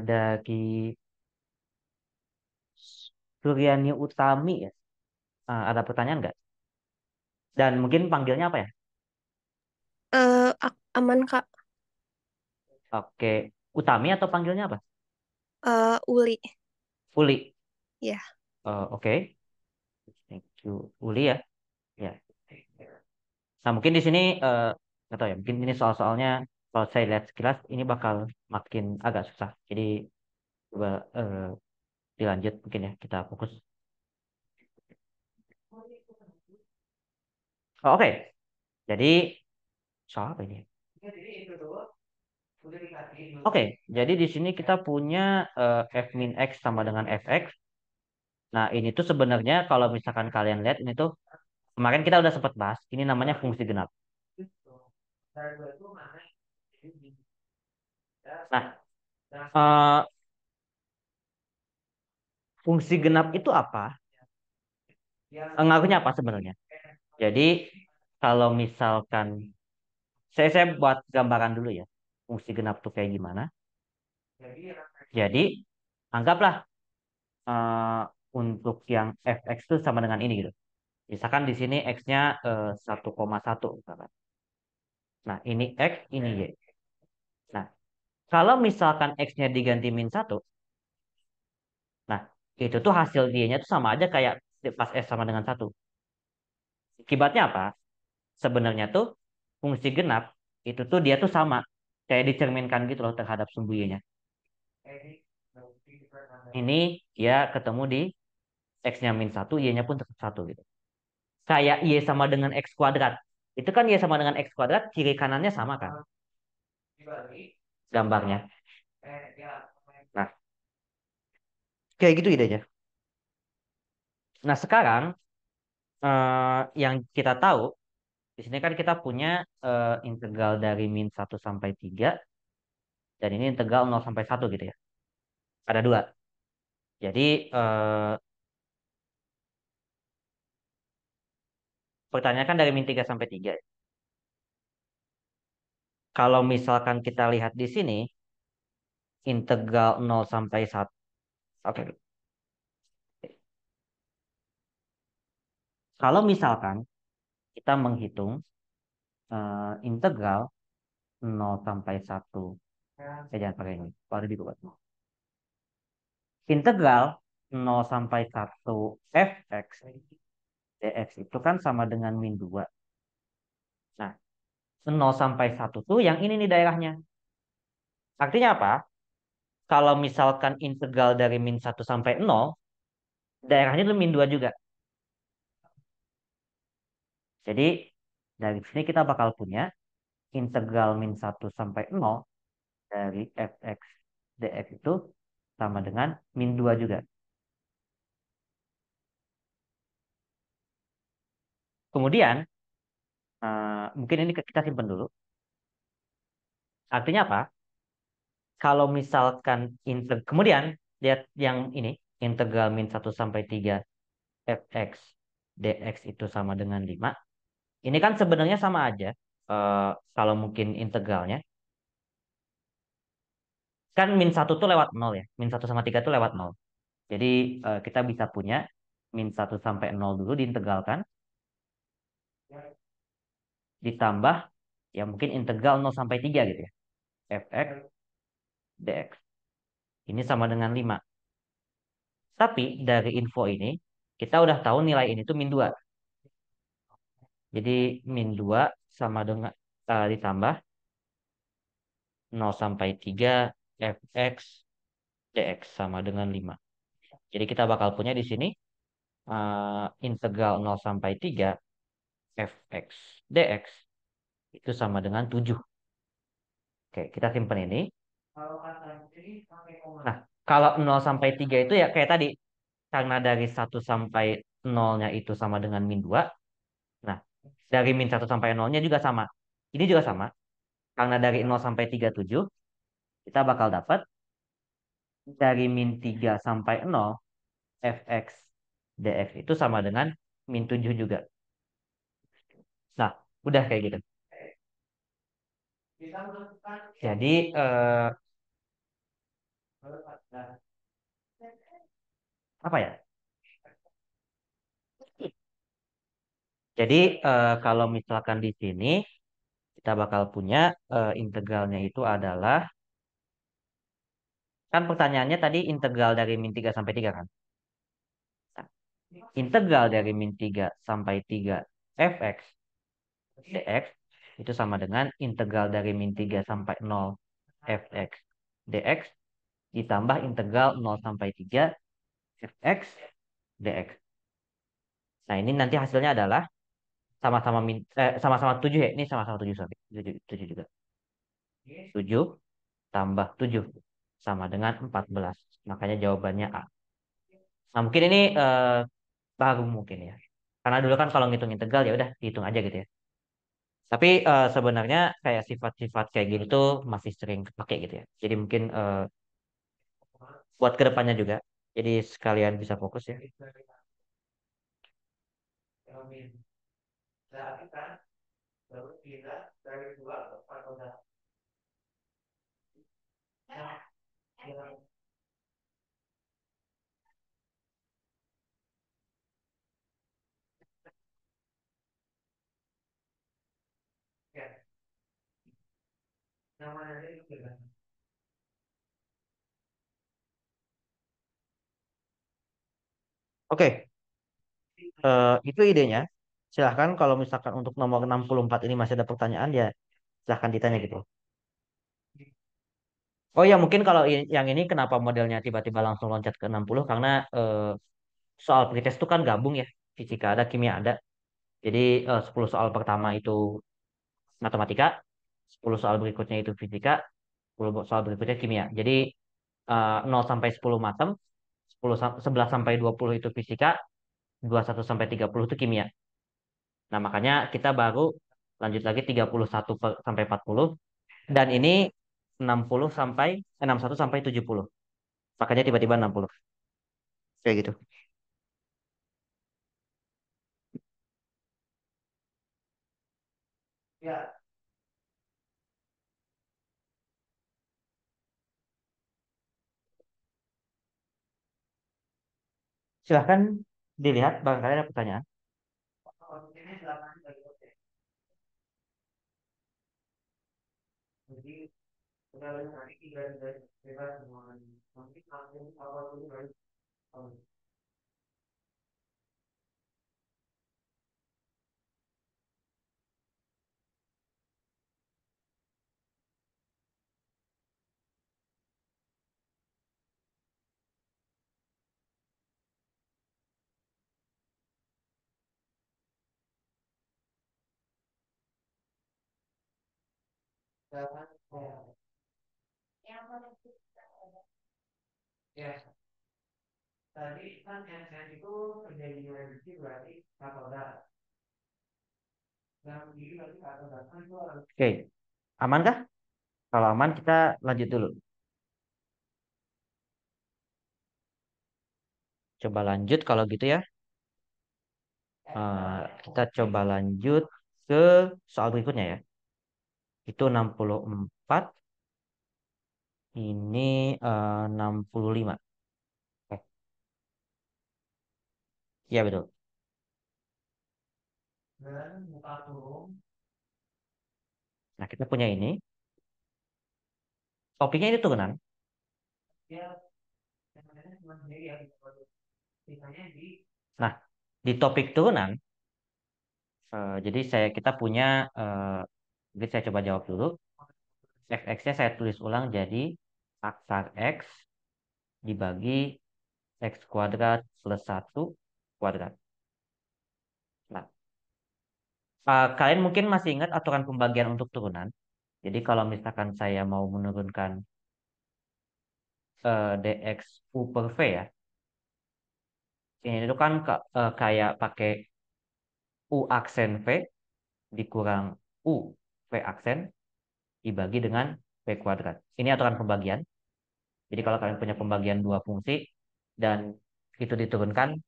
dari Suryani Utami ya. Ada pertanyaan nggak? Dan mungkin panggilnya apa ya? Aman Kak. Oke, Utami atau panggilnya apa? Uli. Uli. Ya. Oke, thank you Uli ya. Ya. Nah mungkin di sini nggak tahu ya. Mungkin ini soal-soalnya kalau saya lihat sekilas ini bakal makin agak susah. Jadi coba dilanjut mungkin ya kita fokus. Oke, jadi soal apa ini? Oke, jadi di sini kita punya f min x sama dengan fx. Nah, ini tuh sebenarnya kalau misalkan kalian lihat ini tuh kemarin kita udah sempat bahas, ini namanya fungsi genap. Nah, eh, fungsi genap itu apa? Ngaruhnya apa sebenarnya? Jadi kalau misalkan saya buat gambaran dulu ya, fungsi genap tuh kayak gimana? Jadi anggaplah eh, untuk yang fx itu sama dengan ini gitu. Misalkan di sini x-nya 1,1 misalkan. Nah, ini x, ini y. Nah, kalau misalkan x-nya diganti min satu, nah, itu tuh hasil y-nya tuh sama aja kayak pas s sama dengan satu. Akibatnya apa? Sebenarnya tuh fungsi genap itu tuh dia tuh sama. Kayak dicerminkan gitu loh terhadap sumbu y-nya. Ini ya ketemu di x-nya min satu, y-nya pun tetap satu gitu. Kayak y sama dengan x kuadrat. Itu kan y sama dengan x kuadrat, kiri kanannya sama kan gambarnya. Nah, kayak gitu idenya. Nah, sekarang yang kita tahu, di sini kan kita punya integral dari min satu sampai 3 dan ini integral 0 sampai 1 gitu ya. Ada dua. Jadi, pertanyaan kan dari min 3 sampai 3. Kalau misalkan kita lihat di sini, integral 0 sampai 1. Oke. Kalau misalkan kita menghitung integral 0 sampai 1. Saya jangan pakai ini. Kalau lebih kuat. Integral 0 sampai 1 fx dx itu kan sama dengan min 2. Nah, 0 sampai 1 tuh yang ini nih daerahnya. Artinya apa? Kalau misalkan integral dari min 1 sampai 0, daerahnya itu min 2 juga. Jadi, dari sini kita bakal punya integral min 1 sampai 0 dari fx dx itu sama dengan min 2 juga. Kemudian, mungkin ini kita simpan dulu. Artinya apa? Kalau misalkan kemudian lihat yang ini integral min 1 sampai 3 fx dx itu sama dengan 5. Ini kan sebenarnya sama aja. Kalau mungkin integralnya kan min satu tuh lewat 0 ya. Min 1 sama 3 tuh lewat 0. Jadi kita bisa punya min 1 sampai 0 dulu diintegralkan ditambah ya mungkin integral 0 sampai 3 gitu ya. Fx dx. Ini sama dengan 5. Tapi dari info ini kita udah tahu nilai ini tuh min 2. Jadi min 2 sama dengan ditambah 0 sampai 3 fx dx sama dengan 5. Jadi kita bakal punya di sini integral 0 sampai 3 fx dx itu sama dengan 7. Oke, kita simpan ini. Nah, kalau 0 sampai 3 itu ya kayak tadi. Karena dari 1 sampai 0-nya itu sama dengan min 2. Nah, dari min 1 sampai 0-nya juga sama. Ini juga sama. Karena dari 0 sampai 3 7, kita bakal dapat dari min 3 sampai 0 fx dx itu sama dengan min 7 juga. Nah, udah kayak gitu. Jadi Apa ya? Jadi kalau misalkan di sini kita bakal punya integralnya itu adalah, kan pertanyaannya tadi integral dari min 3 sampai 3 kan? Nah, integral dari min 3 sampai 3 fx dx itu sama dengan integral dari min 3 sampai 0 fx dx ditambah integral 0 sampai 3 fx dx. Nah, ini nanti hasilnya adalah sama-sama 7 ya. Ini sama-sama 7 sorry. 7 juga. 7 tambah 7 sama dengan 14. Makanya jawabannya A. Nah, mungkin ini baru mungkin ya. Karena dulu kan kalau ngitung integral ya udah dihitung aja gitu ya. Tapi sebenarnya kayak sifat-sifat kayak gini tuh masih sering kepake gitu ya. Jadi mungkin buat kedepannya juga. Jadi sekalian bisa fokus ya. Oke, itu idenya. Silahkan kalau misalkan untuk nomor 64 ini masih ada pertanyaan ya silahkan ditanya gitu. Oh ya mungkin kalau yang ini kenapa modelnya tiba-tiba langsung loncat ke 60 karena soal pretest itu kan gabung ya. Fisika ada, kimia ada. Jadi 10 soal pertama itu matematika, 10 soal berikutnya itu fisika, 10 soal berikutnya kimia. Jadi 0 sampai 10 matem, 11 sampai 20 itu fisika, 21 sampai 30 itu kimia. Nah, makanya kita baru lanjut lagi 31 sampai 40 dan ini 60 sampai 61 sampai 70. Makanya tiba-tiba 60. Kayak gitu. Ya, silahkan dilihat barangkali ada pertanyaan. Ya, tadi kan NN itu terjadi reduksi berarti katoda. Dan ini berarti katoda kan itu harus. Oke, aman kah? Kalau aman kita lanjut dulu. Coba lanjut kalau gitu ya. Kita coba lanjut ke soal berikutnya ya. Itu 64, ini 65. Oke. Iya betul. Nah, kita punya ini. Topiknya itu turunan. Nah, di topik turunan, jadi kita punya, jadi saya coba jawab dulu. Fx-nya saya tulis ulang jadi akar X dibagi X kuadrat plus 1 kuadrat. Nah, kalian mungkin masih ingat aturan pembagian untuk turunan. Jadi kalau misalkan saya mau menurunkan dx u per v ya, ini itu kan kayak pakai u aksen v dikurang u v aksen dibagi dengan v kuadrat. Ini aturan pembagian. Jadi kalau kalian punya pembagian dua fungsi dan itu diturunkan,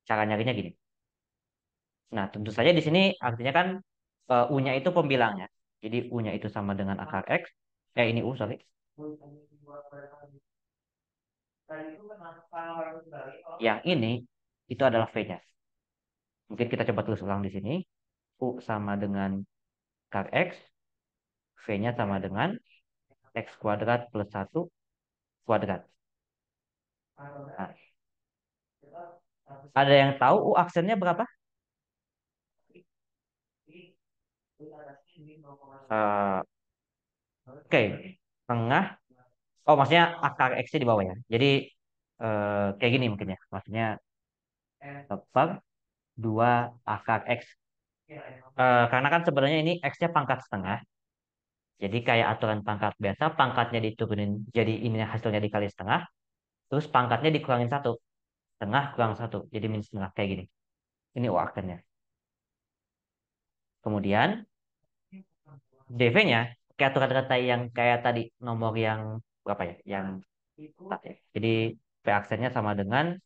cara nyarinya gini. Nah, tentu saja di sini artinya kan U-nya itu pembilangnya. Jadi U-nya itu sama dengan akar X. Ini U, sorry. Yang ini itu adalah V-nya. Mungkin kita coba tulis ulang di sini. U sama dengan kar X, V-nya sama dengan X kuadrat plus 1 kuadrat. Nah, ada yang tahu U aksennya berapa? Eh, Oke, tengah. Oh, maksudnya akar X-nya di bawah ya. Jadi kayak gini mungkin ya. Maksudnya per 2 akar X. Karena kan sebenarnya ini X-nya pangkat setengah. Jadi kayak aturan pangkat biasa, pangkatnya diturunin, jadi ini hasilnya dikali setengah, terus pangkatnya dikurangin satu, setengah kurang satu, jadi min setengah kayak gini. Ini U aksennya. Kemudian DV-nya kayak aturan kata yang kayak tadi nomor yang berapa ya? Yang empat ya. Jadi V aksennya sama dengan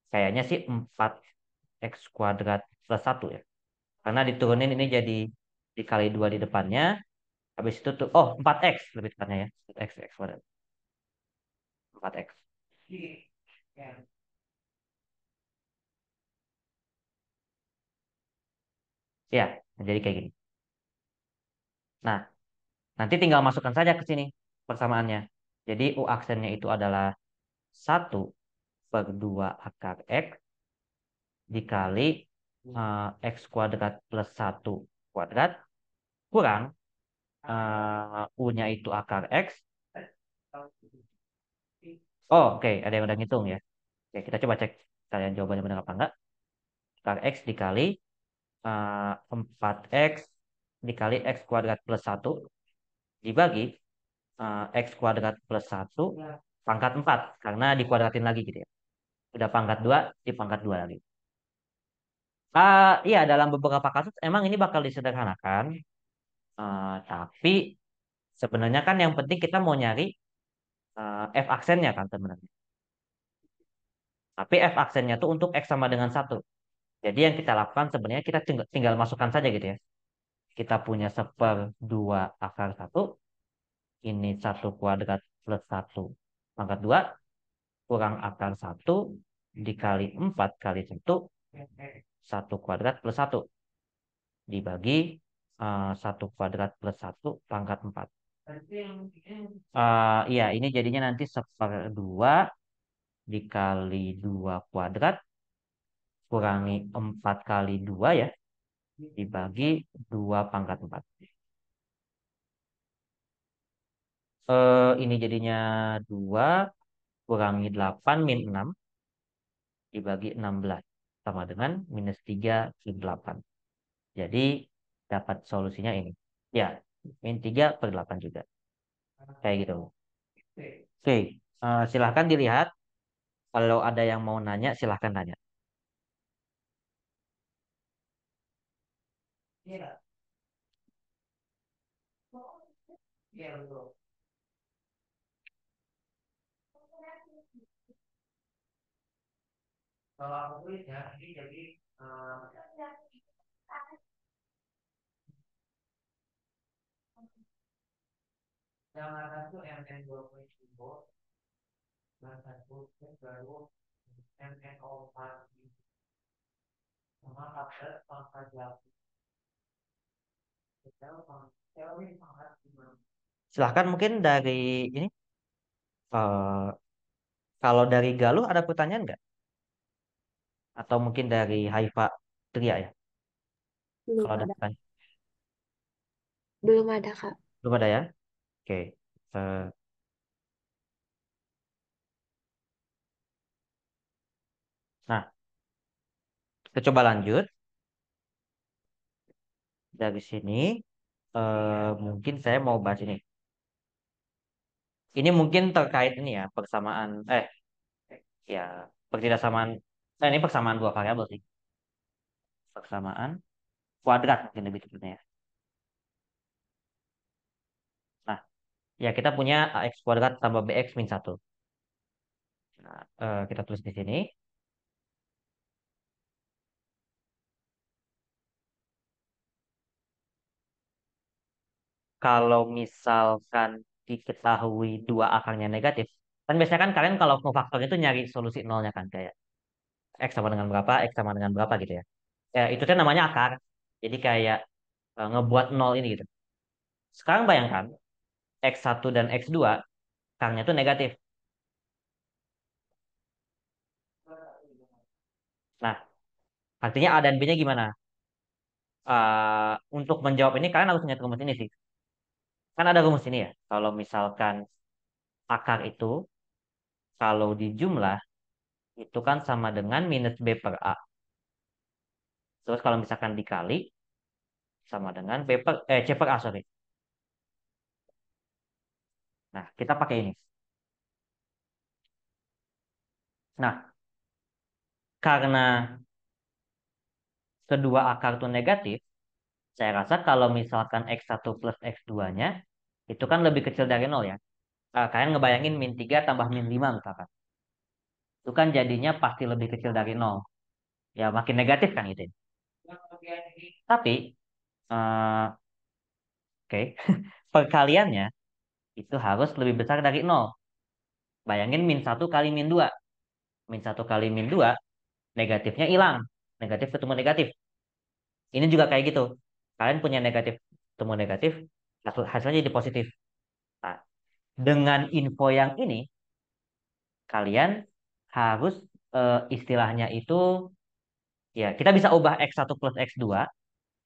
kayaknya sih 4x kuadrat plus satu ya. Karena diturunin ini jadi dikali 2 di depannya. Habis itu tuh, oh 4x lebih tepatnya ya. 4x, x kuadrat. 4x. Ya, jadi kayak gini. Nah, nanti tinggal masukkan saja ke sini persamaannya. Jadi U aksennya itu adalah 1/2 akar X dikali X kuadrat plus 1 kuadrat kurang U-nya itu akar X. Oh, oke. Ada yang udah ngitung ya. Oke, kita coba cek kalian jawabannya benar apa enggak. Akar X dikali 4x dikali X kuadrat plus 1 dibagi X kuadrat plus 1 pangkat 4. Karena dikuadratin lagi gitu ya. Udah pangkat 2 dipangkat 2 lagi. Iya, dalam beberapa kasus emang ini bakal disederhanakan. Tapi sebenarnya kan yang penting kita mau nyari F aksennya kan sebenarnya. Tapi F aksennya tuh untuk X sama dengan satu. Jadi yang kita lakukan sebenarnya kita tinggal masukkan saja gitu ya. Kita punya 1/2 akar 1. Ini 1 kuadrat plus 1 pangkat 2 kurang akar 1 dikali 4 kali 1. 1 kuadrat plus 1 dibagi 1 kuadrat plus 1 pangkat 4. Iya, ini jadinya nanti 1/2 dikali 2 kuadrat kurangi 4 kali 2 ya, dibagi 2 pangkat 4. Ini jadinya 2 kurangi 8 min 6 dibagi 16 sama dengan minus 3 min 8. Jadi dapat solusinya ini. Ya, min 3/8 juga. Kayak gitu. Oke, silahkan dilihat. Kalau ada yang mau nanya, silahkan tanya. Kalau aku tulis ya, ini jadi yang atas itu MN 20 dan satu baru MN 4 sama faktor pangkat 8. Silahkan mungkin dari ini, eh, kalau dari Galuh ada pertanyaan nggak? Atau mungkin dari Haifa Tria ya? Belum Kalau ada ada. pertanyaan, Belum ada, Kak. belum ada ya? Oke. Nah, kita coba lanjut dari sini. Mungkin saya mau bahas ini. Ini mungkin terkait ini ya, persamaan, ya, pertidaksamaan, ini persamaan dua variabel sih. Persamaan kuadrat mungkin lebih tepatnya ya. Nah, ya kita punya AX kuadrat tambah BX min 1. Nah, kita tulis di sini. Kalau misalkan diketahui dua akarnya negatif, Kan biasanya kan kalian kalau mau faktor itu nyari solusi nolnya kan kayak X sama dengan berapa, X sama dengan berapa gitu ya. Ya itu kan namanya akar. Jadi kayak ngebuat nol ini gitu. Sekarang bayangkan X1 dan X2 akarnya itu negatif. Nah, artinya A dan B-nya gimana? Untuk menjawab ini kalian harus ingat rumus ini sih. Kan ada rumus ini ya. Kalau misalkan akar itu kalau dijumlah itu kan sama dengan minus B per A. Terus kalau misalkan dikali sama dengan C per A, sorry. Nah, kita pakai ini. Nah, karena kedua akar itu negatif, saya rasa kalau misalkan X1 plus X2-nya itu kan lebih kecil dari nol ya. Kalian ngebayangin min 3 tambah min 5 misalkan. Itu kan jadinya pasti lebih kecil dari nol. Ya makin negatif kan gitu. Tapi, eh, oke, perkaliannya itu harus lebih besar dari nol. Bayangin min 1 kali min 2. Min 1 kali min 2, negatifnya hilang. Negatif ketemu negatif. Ini juga kayak gitu. Kalian punya negatif ketemu negatif, hasilnya jadi positif. Nah, dengan info yang ini, kalian harus istilahnya itu, ya kita bisa ubah X1 plus X2,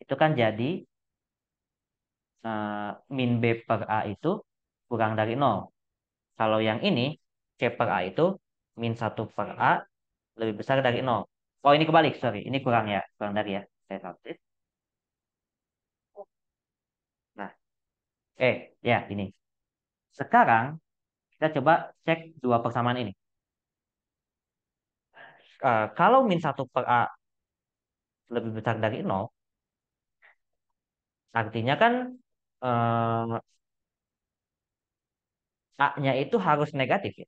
itu kan jadi min B per A itu kurang dari nol. Kalau yang ini, C per A itu min 1 per A lebih besar dari nol. Oh ini kebalik, sorry. Ini kurang ya, kurang dari ya. Saya substitute. Nah, ya ini. Sekarang kita coba cek dua persamaan ini. Kalau min 1 per A lebih besar dari nol, artinya kan eh, A-nya itu harus negatif ya.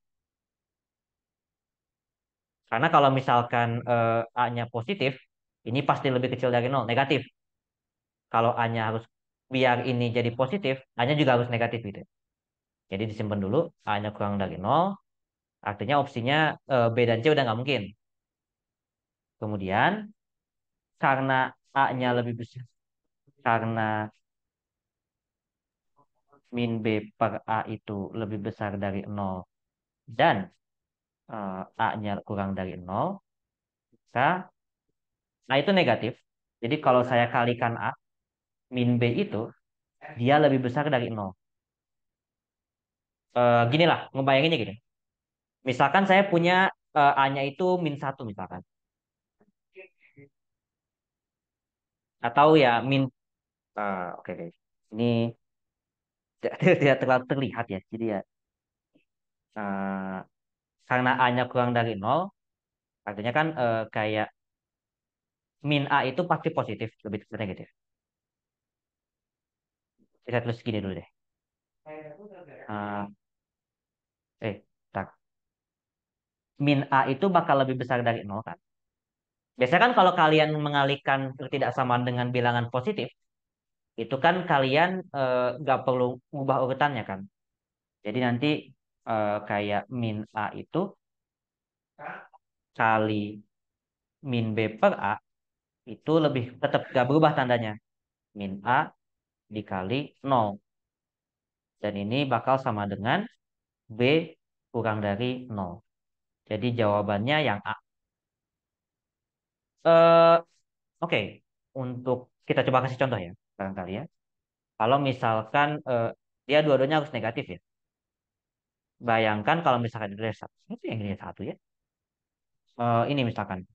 Karena kalau misalkan A-nya positif, ini pasti lebih kecil dari nol, negatif. Kalau A-nya harus, biar ini jadi positif, A-nya juga harus negatif gitu. Jadi disimpan dulu, A-nya kurang dari nol, artinya opsinya B dan C udah nggak mungkin. Kemudian, karena A-nya lebih besar, karena min B per A itu lebih besar dari nol, dan A-nya kurang dari nol, maka A itu negatif. Jadi kalau saya kalikan A, min B itu, dia lebih besar dari nol. Gini lah, ngebayanginnya gini. Misalkan saya punya A-nya itu min 1 misalkan. Atau ya oke guys. Ini tidak terlalu terlihat ya. Jadi ya, eh, karena A-nya kurang dari nol, artinya kan kayak min A itu pasti positif, lebih negatif. Kita tulis gini dulu deh. Eh, tak. Min A itu bakal lebih besar dari nol kan. Biasanya kan kalau kalian mengalihkan ketidaksamaan dengan bilangan positif, itu kan kalian nggak perlu ubah urutannya kan. Jadi nanti kayak min A itu kali min B per A itu lebih tetap gak berubah tandanya. Min A dikali nol. Dan ini bakal sama dengan B kurang dari nol. Jadi jawabannya yang A. Eh, Oke, untuk kita coba kasih contoh ya, barangkali ya. Kalau misalkan dia dua-duanya harus negatif ya. Bayangkan kalau misalkan itu satu, itu yang ini satu ya. Ini misalkan,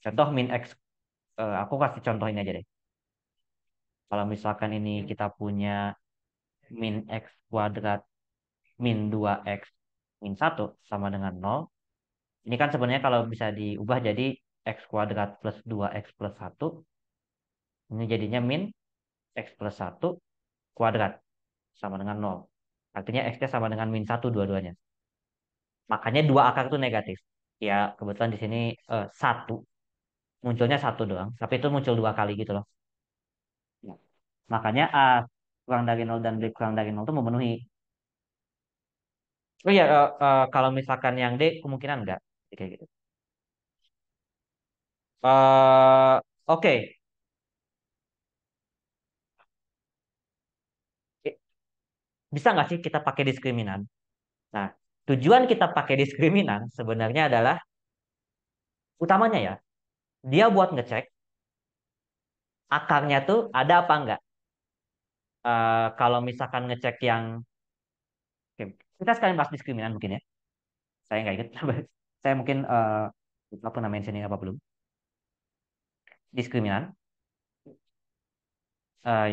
contoh min X, aku kasih contoh ini aja deh. Kalau misalkan ini kita punya min X kuadrat min 2X min 1 sama dengan nol. Ini kan sebenarnya kalau bisa diubah jadi X kuadrat plus 2X plus 1. Ini jadinya min X plus 1 kuadrat sama dengan nol. Artinya X-nya sama dengan min 1 dua-duanya. Makanya dua akar itu negatif. Ya kebetulan di sini 1. Munculnya 1 doang. Tapi itu muncul 2 kali gitu loh. Ya. Makanya A kurang dari nol dan B kurang dari nol itu memenuhi. Oh iya, kalau misalkan yang D kemungkinan enggak kayak gitu. Oke. Eh, Bisa nggak sih kita pakai diskriminan? Nah, tujuan kita pakai diskriminan sebenarnya adalah utamanya ya, dia buat ngecek akarnya tuh ada apa enggak. Kalau misalkan ngecek yang, oke, kita sekalian bahas diskriminan mungkin ya. Saya nggak ingat. Saya mungkin lupa pernah mentioning apa belum. Diskriminan,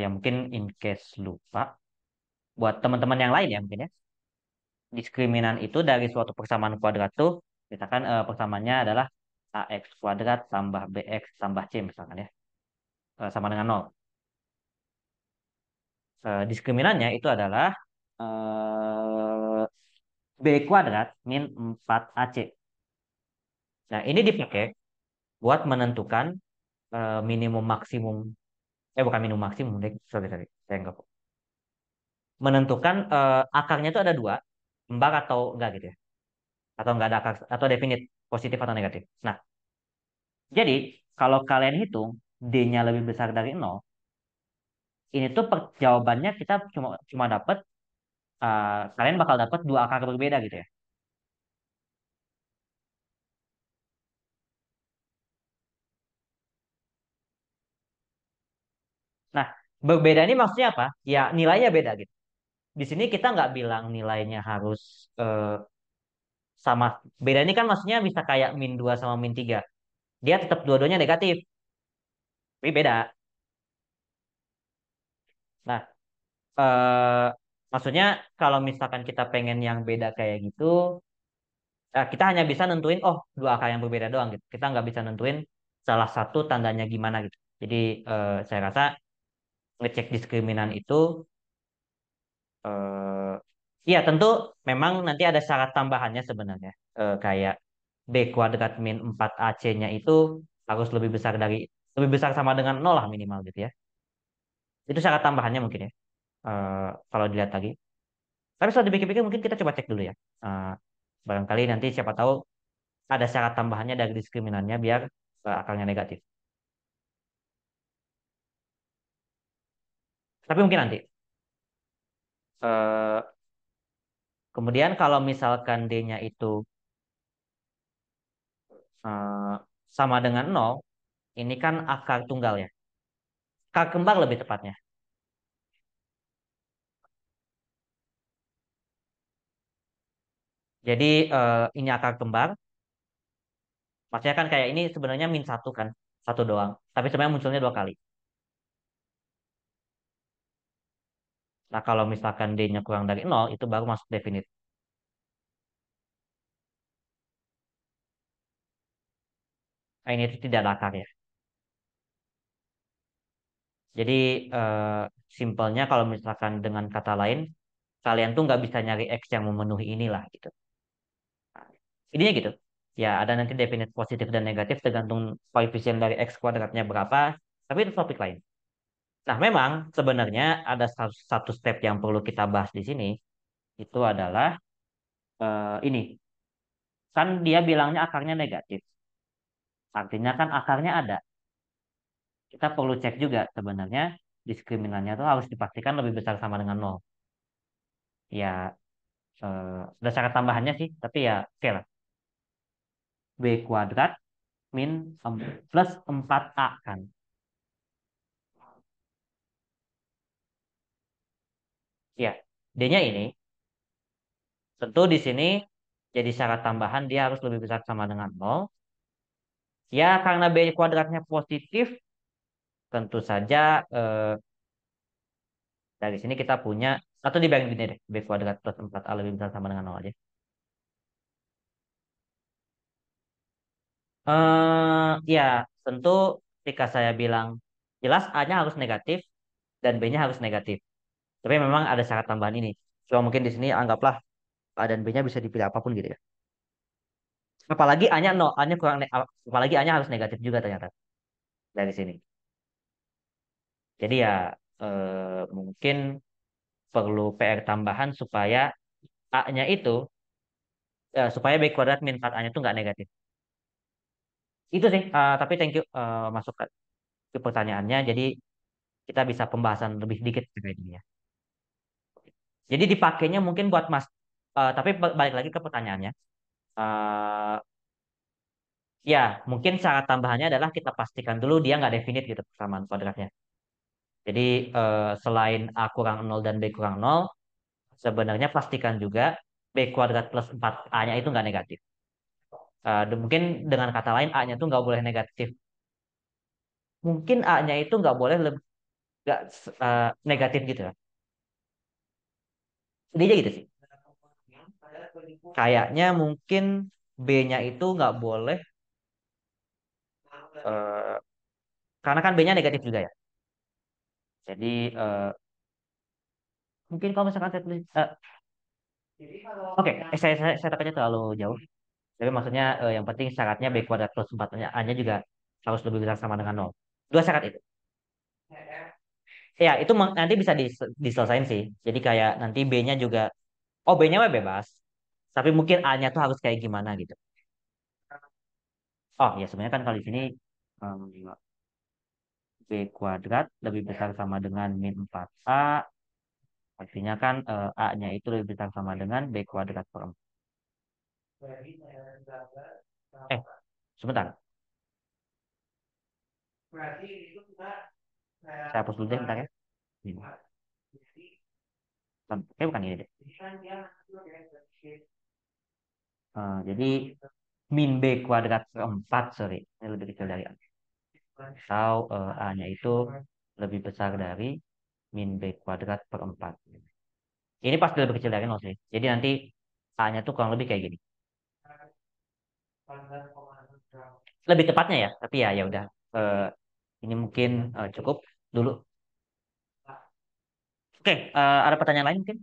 ya mungkin in case lupa. Buat teman-teman yang lain ya mungkin ya. Diskriminan itu dari suatu persamaan kuadrat tuh, misalkan persamaannya adalah ax kuadrat tambah bx tambah c misalkan ya. Sama dengan nol. Diskriminannya itu adalah eh, b kuadrat min 4ac. Nah, ini dipakai buat menentukan minimum maksimum, bukan minimum maksimum, deh. Sorry, sorry, saya enggak. Menentukan akarnya itu ada dua, kembar atau enggak gitu ya. Atau enggak ada akar, atau definite, positif atau negatif. Nah, jadi kalau kalian hitung D-nya lebih besar dari nol, ini tuh jawabannya kita cuma cuma dapat, kalian bakal dapat dua akar berbeda gitu ya. Nah, berbeda ini maksudnya apa? Ya nilainya beda gitu. Di sini kita nggak bilang nilainya harus sama. Beda ini kan maksudnya bisa kayak min 2 sama min 3. Dia tetap dua-duanya negatif, tapi beda. Nah, eh, maksudnya kalau misalkan kita pengen yang beda kayak gitu, kita hanya bisa nentuin, oh, dua angka yang berbeda doang gitu. Kita nggak bisa nentuin salah satu tandanya gimana gitu. Jadi saya rasa ngecek diskriminan itu, eh iya tentu memang nanti ada syarat tambahannya sebenarnya. Kayak b kuadrat min 4ac-nya itu harus lebih besar sama dengan nol lah minimal gitu ya. Itu syarat tambahannya mungkin ya. Kalau dilihat lagi. Tapi kalau dipikir-pikir mungkin kita coba cek dulu ya. Eh, Barangkali nanti siapa tahu ada syarat tambahannya dari diskriminannya biar akalnya negatif. Tapi mungkin nanti. Eh, Kemudian kalau misalkan D-nya itu eh, sama dengan nol, ini kan akar tunggal ya. Akar kembar lebih tepatnya. Jadi ini akar kembar. Maksudnya kan kayak ini sebenarnya min satu kan. Satu doang. Tapi sebenarnya munculnya dua kali. Nah kalau misalkan D-nya kurang dari nol, itu baru masuk definite. Nah, ini itu tidak ada akar ya. Jadi eh, simpelnya kalau misalkan dengan kata lain, kalian tuh nggak bisa nyari X yang memenuhi inilah gitu. Nah, intinya gitu. Ya ada nanti definite positif dan negatif tergantung koefisien dari X kuadratnya berapa. Tapi itu topik lain. Nah memang sebenarnya ada satu step yang perlu kita bahas di sini. Itu adalah ini. Kan dia bilangnya akarnya negatif. Artinya kan akarnya ada. Kita perlu cek juga sebenarnya diskriminannya itu harus dipastikan lebih besar sama dengan nol. Ya ada syarat tambahannya sih, tapi ya oke lah. B kuadrat min plus 4A kan. Ya, D-nya ini tentu di sini jadi syarat tambahan dia harus lebih besar sama dengan nol. Ya, karena B kuadratnya positif, tentu saja dari sini kita punya, atau dibagi gini deh, B kuadrat plus 4A lebih besar sama dengan nol aja. Ya, tentu ketika saya bilang jelas A-nya harus negatif dan B-nya harus negatif. Tapi memang ada syarat tambahan ini. Cuma mungkin di sini anggaplah A dan B-nya bisa dipilih apapun gitu ya. Apalagi A-nya no, A-nya kurang, apalagi A-nya harus negatif juga ternyata dari sini. Jadi ya mungkin perlu PR tambahan supaya A-nya itu supaya B kuadrat min 4A-nya itu nggak negatif. Itu sih, tapi thank you masuk ke pertanyaannya. Jadi kita bisa pembahasan lebih sedikit terkait ini ya. Jadi dipakainya mungkin buat mas, tapi balik lagi ke pertanyaannya. Eh, Ya, mungkin syarat tambahannya adalah kita pastikan dulu dia nggak definite gitu persamaan kuadratnya. Jadi selain A kurang nol dan B kurang nol, sebenarnya pastikan juga B kuadrat plus 4A-nya itu nggak negatif. Mungkin dengan kata lain A-nya itu nggak boleh negatif. Mungkin A-nya itu nggak boleh nggak negatif gitu ya. Jadi aja gitu sih. Kayaknya mungkin B-nya itu nggak boleh, eh, karena kan B-nya negatif juga ya. Jadi mungkin kalau misalkan saya tulis, oke, saya takutnya terlalu jauh. Tapi maksudnya yang penting syaratnya B kuadrat plus 4 A-nya juga harus lebih besar sama dengan nol. Dua syarat itu. Ya, itu nanti bisa diselesain sih. Jadi kayak nanti B-nya juga, oh B-nya mah bebas. Tapi mungkin A-nya tuh harus kayak gimana gitu. Oh ya sebenarnya kan kalau di sini em, B kuadrat lebih besar sama dengan min 4A. Artinya kan A-nya itu lebih besar sama dengan B kuadrat per 4. Eh, sebentar. Saya hapus dulu deh bentar ya. Ini. Bukan ini deh. Jadi min B kuadrat per 4, sorry. Ini lebih kecil dari A. Atau A-nya itu lebih besar dari min B kuadrat per 4. Ini pasti lebih kecil dari 0 sih. Jadi nanti A-nya tuh kurang lebih kayak gini. Lebih tepatnya ya, tapi ya ya udah. Eh, ini mungkin cukup dulu. Oke, ada pertanyaan lain mungkin?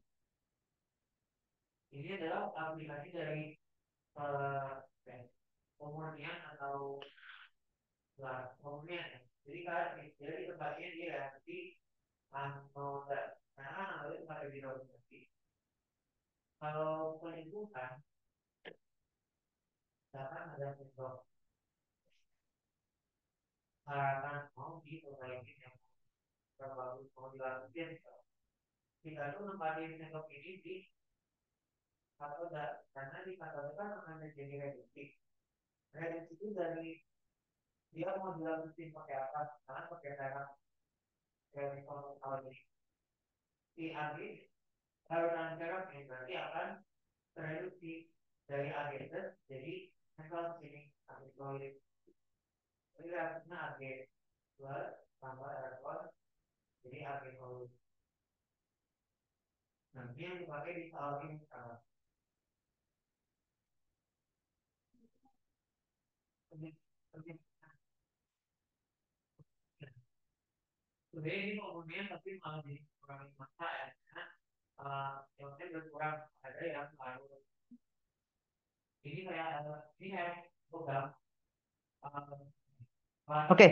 Oke,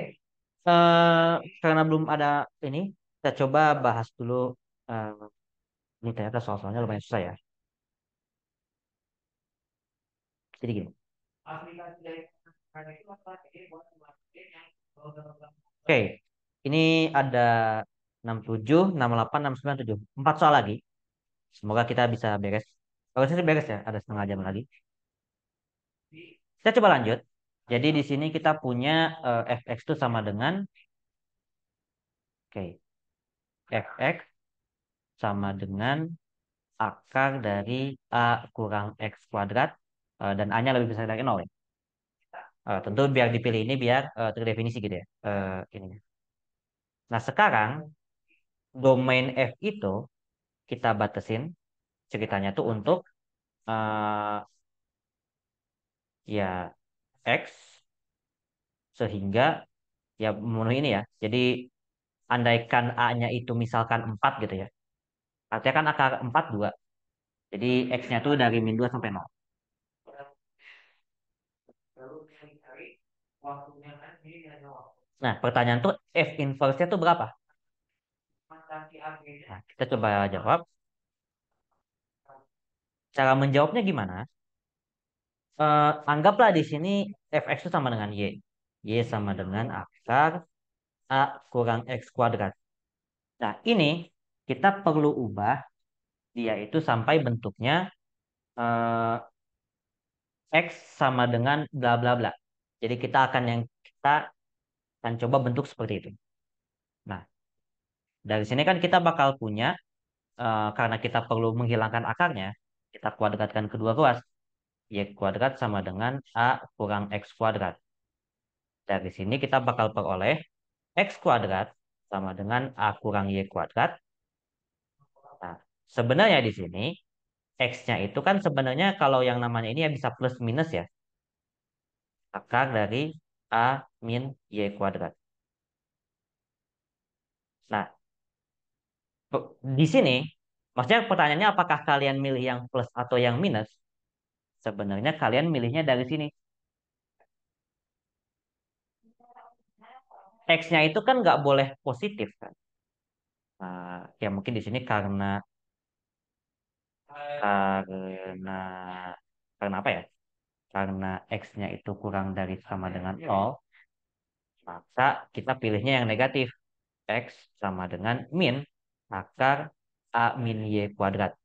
karena belum ada ini, kita coba bahas dulu. eh, Ini ternyata soal-soalnya lumayan susah ya. Jadi gini. Oke, ini ada 67, 68, 69, 7. 4 soal lagi. Semoga kita bisa beres. Kalau saya sih beres ya, ada setengah jam lagi. Kita coba lanjut. Jadi di sini kita punya fx itu sama dengan, oke, fx sama dengan akar dari a kurang x kuadrat dan a-nya lebih besar dari 0 ya. Tentu biar dipilih ini biar terdefinisi gitu ya. Ini. Nah sekarang domain f itu kita batasin ceritanya tuh untuk eh, ya x sehingga ya memenuhi ini ya. Jadi andaikan a-nya itu misalkan 4 gitu ya. Artinya kan akar 4 2. Jadi x-nya tuh dari min 2 sampai 0. Nah, pertanyaan tuh f inverse-nya tuh berapa? Nah, kita coba jawab. Cara menjawabnya gimana? Anggaplah di sini fx itu sama dengan y. Y sama dengan akar a kurang x kuadrat. Nah, ini kita perlu ubah dia itu sampai bentuknya eh, x sama dengan bla bla bla. Jadi kita akan coba bentuk seperti itu. Nah, dari sini kan kita bakal punya karena kita perlu menghilangkan akarnya, kita kuadratkan kedua ruas. Y kuadrat sama dengan a kurang x kuadrat. Dari sini kita bakal peroleh x kuadrat sama dengan a kurang y kuadrat. Nah, sebenarnya di sini x-nya itu kan sebenarnya kalau yang namanya ini ya bisa plus minus ya. Akar dari a min y kuadrat. Nah, di sini maksudnya pertanyaannya apakah kalian milih yang plus atau yang minus? Sebenarnya kalian milihnya dari sini. X-nya itu kan nggak boleh positif kan. Ya mungkin di sini karena karena apa ya? Karena X-nya itu kurang dari sama dengan nol, maka kita pilihnya yang negatif. X sama dengan min akar A min Y kuadrat.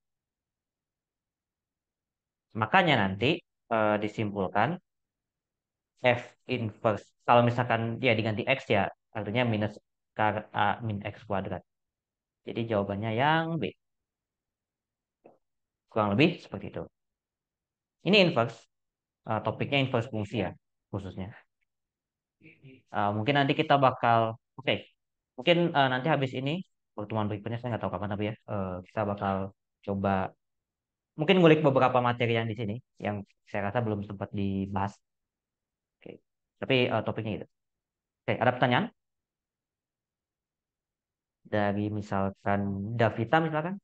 Makanya nanti disimpulkan F inverse. Kalau misalkan dia diganti X ya, artinya minus akar A min X kuadrat. Jadi jawabannya yang B. Kurang lebih seperti itu. Ini inverse. Topiknya inverse fungsi ya, khususnya. Mungkin nanti kita bakal, oke, mungkin nanti habis ini pertemuan berikutnya saya nggak tahu kapan tapi ya kita bakal coba mungkin ngulik beberapa materi yang di sini yang saya rasa belum sempat dibahas. Oke, tapi topiknya itu. Oke, ada pertanyaan dari misalkan Davita misalkan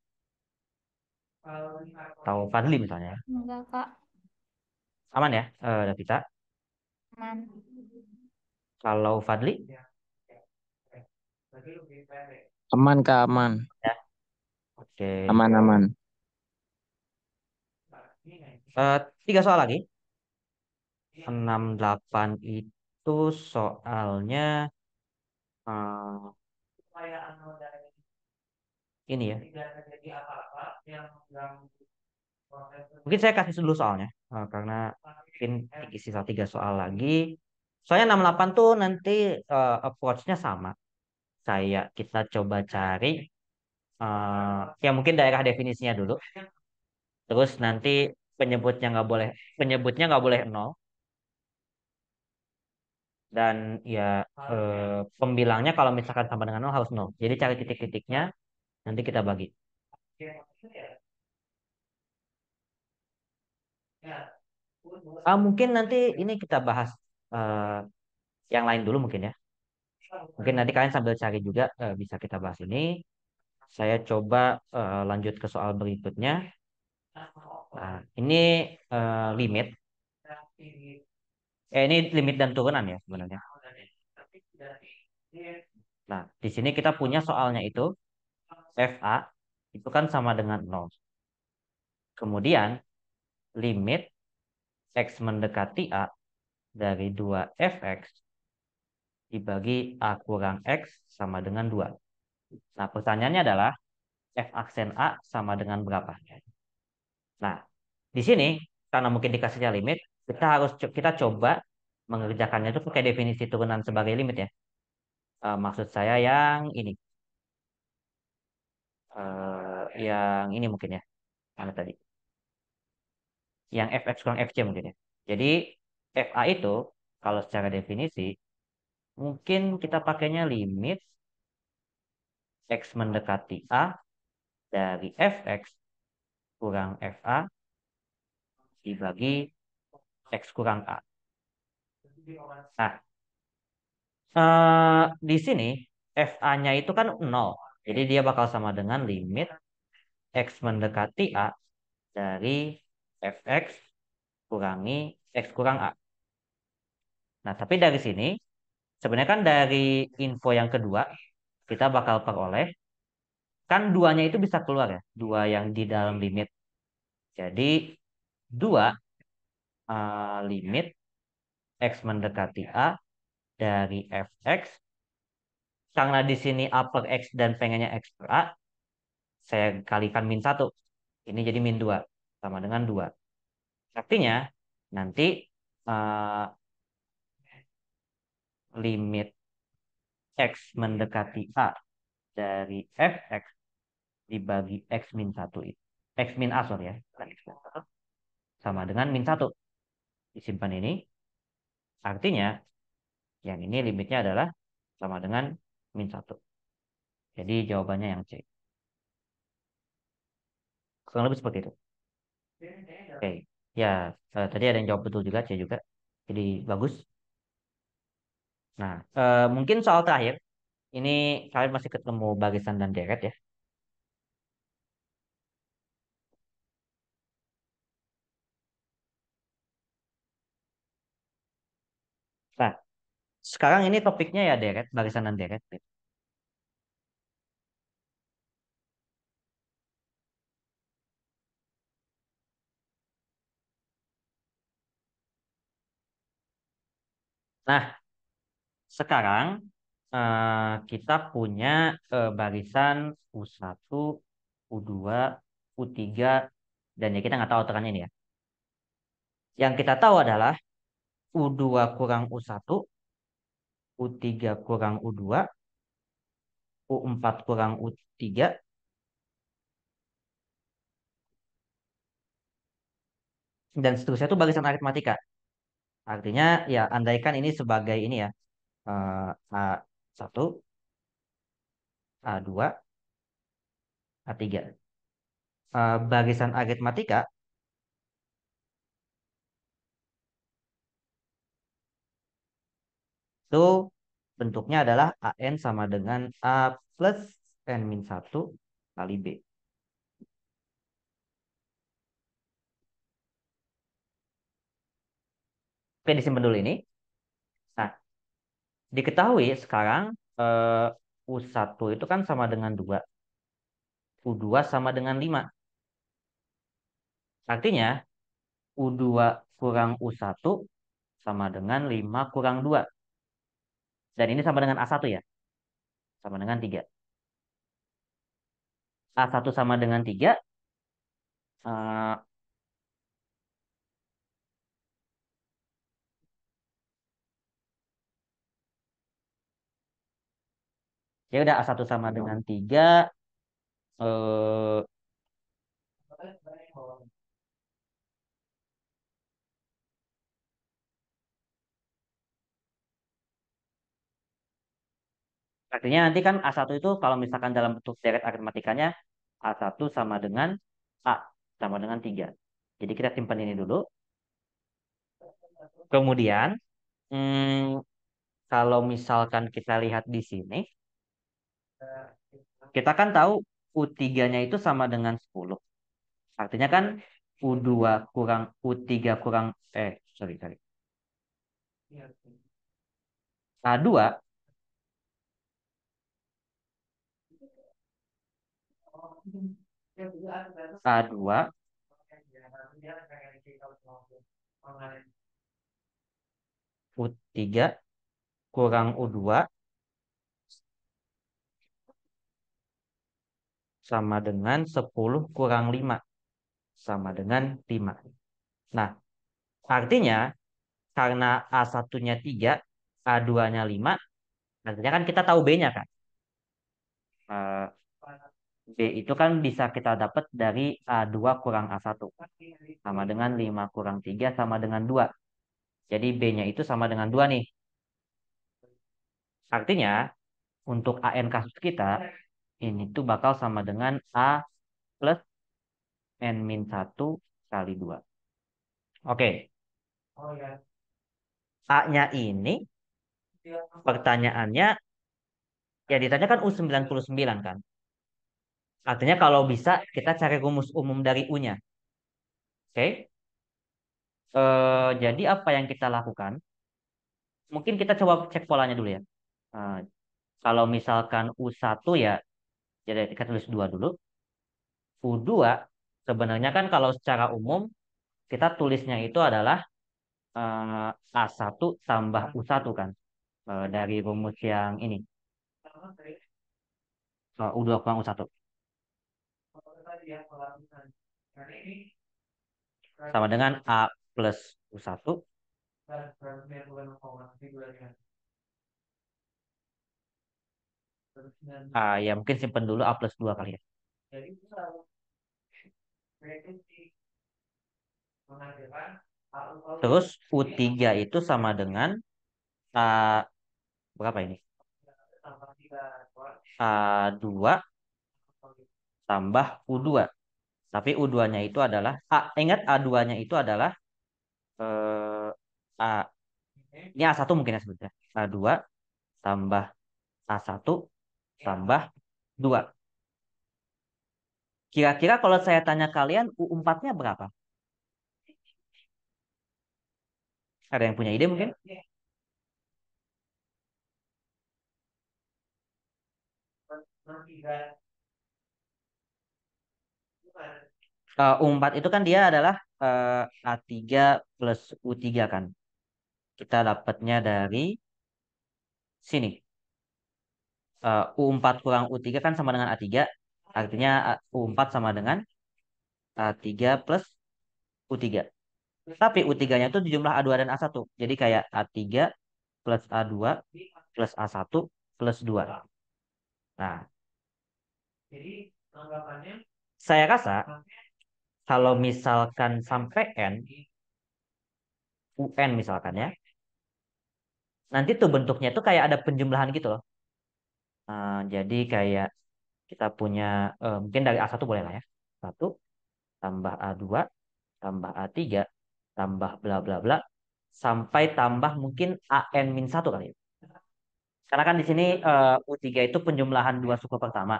atau Fadli misalnya. Enggak, Kak. Aman ya, Davita. Aman. Kalau Fadli, Aman Kak, aman. ya, oke. Aman, aman. Tiga soal lagi. 68 itu soalnya eh, ini ya. Mungkin saya kasih dulu soalnya karena mungkin sisa tiga soal lagi. Soalnya 68 tuh nanti approach-nya sama. Kita coba cari ya mungkin daerah definisinya dulu. Terus nanti penyebutnya nggak boleh nol dan ya pembilangnya kalau misalkan sama dengan nol harus nol. Jadi cari titik-titiknya nanti kita bagi. Mungkin nanti ini kita bahas eh, yang lain dulu mungkin ya. Mungkin nanti kalian sambil cari juga bisa kita bahas ini. Saya coba lanjut ke soal berikutnya. Nah, ini limit. Ini limit dan turunan ya sebenarnya. Nah, di sini kita punya soalnya itu FA itu kan sama dengan nol. Kemudian limit X mendekati A dari 2 fx dibagi A kurang X sama dengan 2. Nah, pertanyaannya adalah F aksen A sama dengan berapa? Nah, di sini karena mungkin dikasihnya limit, kita coba mengerjakannya itu pakai definisi turunan sebagai limit ya. Maksud saya yang ini mungkin ya. Mana tadi? Yang fx kurang fc mungkin ya. Jadi fa itu kalau secara definisi mungkin kita pakainya limit x mendekati a dari fx kurang fa dibagi x kurang a. Nah, di sini fa-nya itu kan 0. Jadi dia bakal sama dengan limit x mendekati a dari fx kurangi x kurang a. Nah, tapi dari sini sebenarnya kan dari info yang kedua kita bakal peroleh kan duanya itu bisa keluar ya, dua yang di dalam limit. Jadi 2 limit X mendekati A dari fx. Karena di sini A per X dan pengennya X per A, saya kalikan -1. Ini jadi -2, sama dengan 2. Artinya, nanti uh, limit X mendekati A dari fx dibagi X-1 itu. X-A, sorry ya. Bukan X-1. Sama dengan -1. Disimpan ini. Artinya, yang ini limitnya adalah sama dengan -1. Jadi jawabannya yang C. Kurang lebih seperti itu. Oke. Ya, tadi ada yang jawab betul juga, C juga. Jadi bagus. Nah, mungkin soal terakhir. Ini kalian masih ketemu barisan dan deret ya. Nah, sekarang ini topiknya ya deret, barisan dan deret. Nah, sekarang kita punya barisan U1, U2, U3, dan ya kita nggak tahu alterannya ini ya. Yang kita tahu adalah U2 kurang U1, U3 kurang U2, U4 kurang U3, dan seterusnya itu barisan aritmatika. Artinya ya andaikan ini sebagai ini ya, A1, A2, A3. Barisan aritmatika itu bentuknya adalah AN sama dengan A plus N-1 kali B. Oke, disimpan dulu ini. Nah, diketahui sekarang U1 itu kan sama dengan 2. U2 sama dengan 5. Artinya, U2 kurang U1 sama dengan 5 kurang 2. Dan ini sama dengan A1 ya. Sama dengan 3. A1 sama dengan 3. eh, Ya udah A1 sama dengan 3. eh, Artinya nanti kan A1 itu kalau misalkan dalam bentuk deret aritmatikanya A1 sama dengan A sama dengan 3. Jadi kita simpan ini dulu. Kemudian kalau misalkan kita lihat di sini, kita kan tahu U3-nya itu sama dengan 10. Artinya kan U2 kurang U3 kurang sorry. A2 A2 U3 kurang U2 sama dengan 10 kurang 5 sama dengan 5. Nah, artinya karena A1-nya 3, A2-nya 5, artinya kan kita tahu B-nya kan. Eh, B itu kan bisa kita dapat dari A2 kurang A1. Sama dengan 5 kurang 3 sama dengan 2. Jadi B-nya itu sama dengan 2 nih. Artinya untuk AN kasus kita, ini tuh bakal sama dengan A plus N-1 kali 2. Oke. A-nya ini pertanyaannya ya ditanyakan U99 kan. Artinya kalau bisa kita cari rumus umum dari U-nya. Oke. Jadi apa yang kita lakukan? Mungkin kita coba cek polanya dulu ya. Eh, Kalau misalkan U1 ya, jadi kita tulis 2 dulu. U2 sebenarnya kan kalau secara umum kita tulisnya itu adalah A1 tambah U1 kan. Dari rumus yang ini. U2 kurang U1. Sama dengan A plus U1. Ya mungkin simpen dulu A plus 2 kali ya. Terus U3 itu sama dengan A berapa ini? A2 tambah U2. Tapi U2-nya itu adalah ingat A2-nya itu adalah eh, A ini A1 mungkin ya sebetulnya. A2 tambah A1 tambah 2. Kira-kira kalau saya tanya kalian U4-nya berapa? Ada yang punya ide mungkin? U4 itu kan dia adalah A3 plus U3 kan. Kita dapatnya dari sini. U4 kurang U3 kan sama dengan A3. Artinya U4 sama dengan A3 plus U3. Tapi U3-nya itu jumlah A2 dan A1. Jadi kayak A3 plus A2 plus A1 plus 2. Nah, saya rasa kalau misalkan sampai N, UN misalkan ya, nanti tuh bentuknya tuh kayak ada penjumlahan gitu loh. Jadi kayak kita punya, mungkin dari A1 boleh lah ya. 1 tambah A2 tambah A3 tambah bla bla bla sampai tambah mungkin AN-1 kali ya. Karena kan di sini U3 itu penjumlahan dua suku pertama.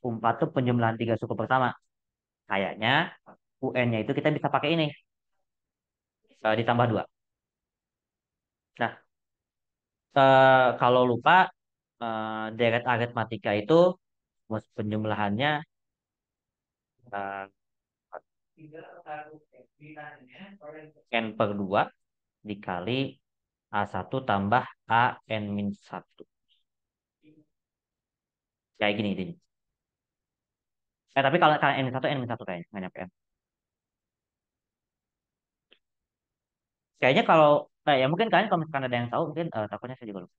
U4 itu penjumlahan tiga suku pertama. Kayaknya UN-nya itu kita bisa pakai ini. Ditambah 2. Nah, kalau lupa deret aritmatika itu penjumlahannya eh, N per 2 dikali A1 tambah AN-1. Kayak gini idenya. Tapi kalau N-1, N-1 kayaknya. Nggak nyampe N. Kayaknya kalau, ya mungkin kalian kalau misalkan ada yang tahu, mungkin takutnya saya juga lupa.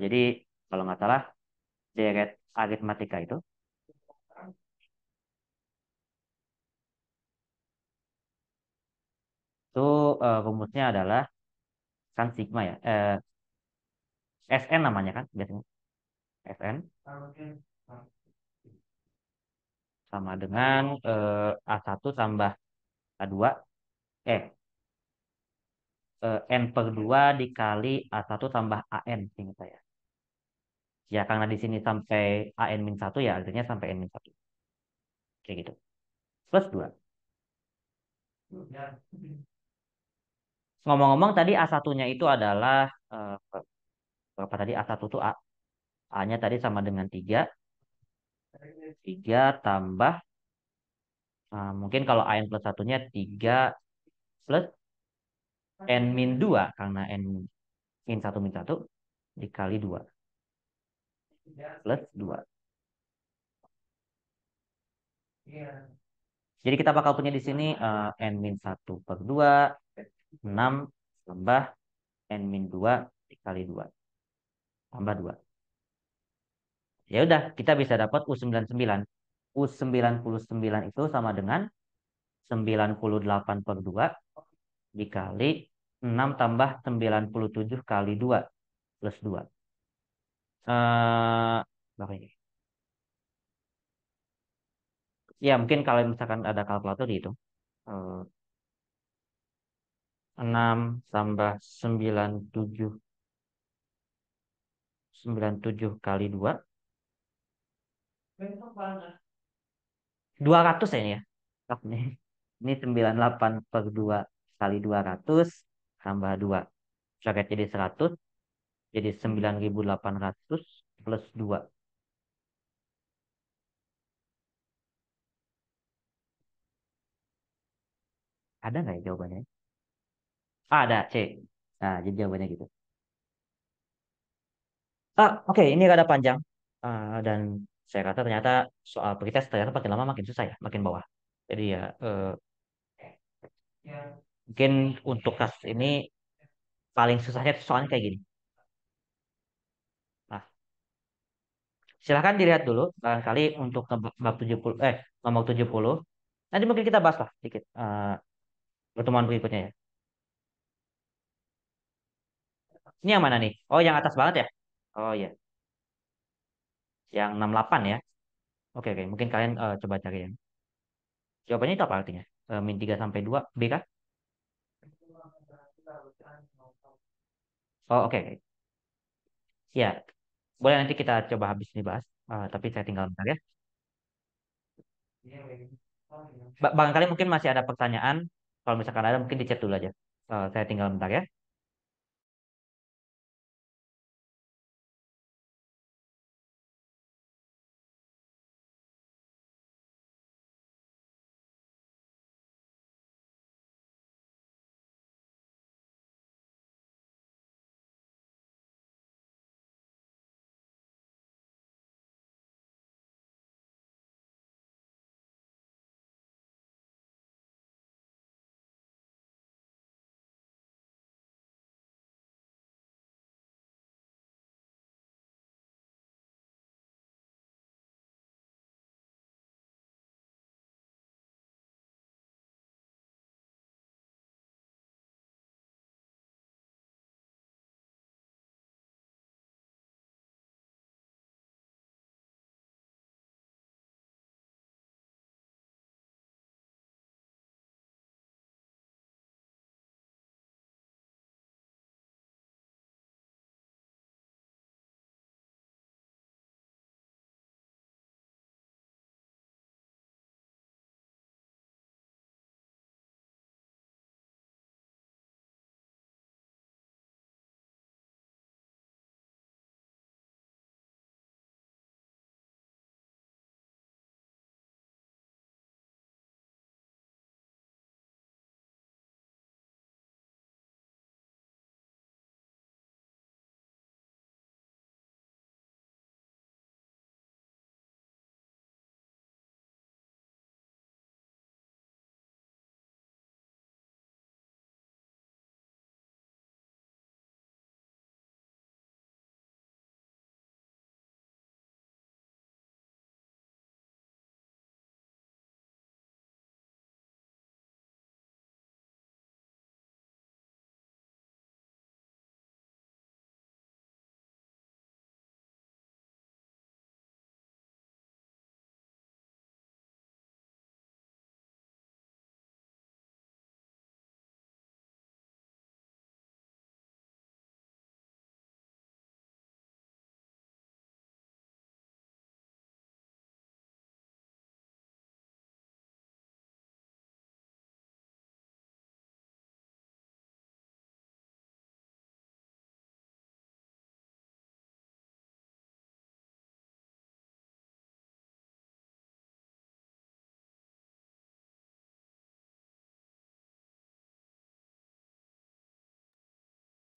Jadi kalau nggak salah, deret aritmatika itu rumusnya adalah kan sigma ya. Sn namanya kan biasanya. Sn sama dengan A1 tambah A2 eh N per 2 dikali A1 tambah AN ingat saya. Ya karena di sini sampai AN-1 ya artinya sampai N-1. Kayak gitu. Plus 2. Ngomong-ngomong tadi A1-nya itu adalah berapa tadi A1 itu A. A-nya tadi sama dengan 3. 3 tambah mungkin kalau AN plus 1-nya 3 plus N-2 karena N-1 min 1 dikali 2 plus 2. Jadi kita bakal punya di sini N-1 per 2 6 tambah N-2 dikali 2 tambah 2. Ya udah, kita bisa dapat U99. U99 itu sama dengan 98 per 2 dikali 6 tambah 97 kali 2 plus 2. Berapa ini? Ya mungkin kalau misalkan ada kalkulator dihitung. 6 tambah 97 kali 2 200 ya ini ya. Ini 98 per 2 kali 200 tambah 2. Coret jadi 100 jadi 9800 plus 2. Ada nggak ya jawabannya? Ada C. Nah, jadi jawabannya gitu. Oke, ini rada panjang. Dan saya kata ternyata soal pretest ternyata makin lama makin susah ya, makin bawah. Jadi ya, mungkin untuk kasus ini paling susahnya tuh soalnya kayak gini. Nah, silahkan dilihat dulu, barangkali untuk bab 70, nomor 70. Nanti mungkin kita bahas lah dikit, pertemuan berikutnya ya. Ini yang mana nih? Oh, yang atas banget ya? Oh iya, yang 68 ya. Oke, oke. Mungkin kalian coba cari yang. Jawabannya itu apa artinya? Min 3 sampai 2 B kah? Oh, oke, oke. Ya, boleh nanti kita coba habis ini bahas. Tapi saya tinggal bentar ya. Barangkali mungkin masih ada pertanyaan. Kalau misalkan ada, mungkin di chat dulu aja. Saya tinggal bentar ya.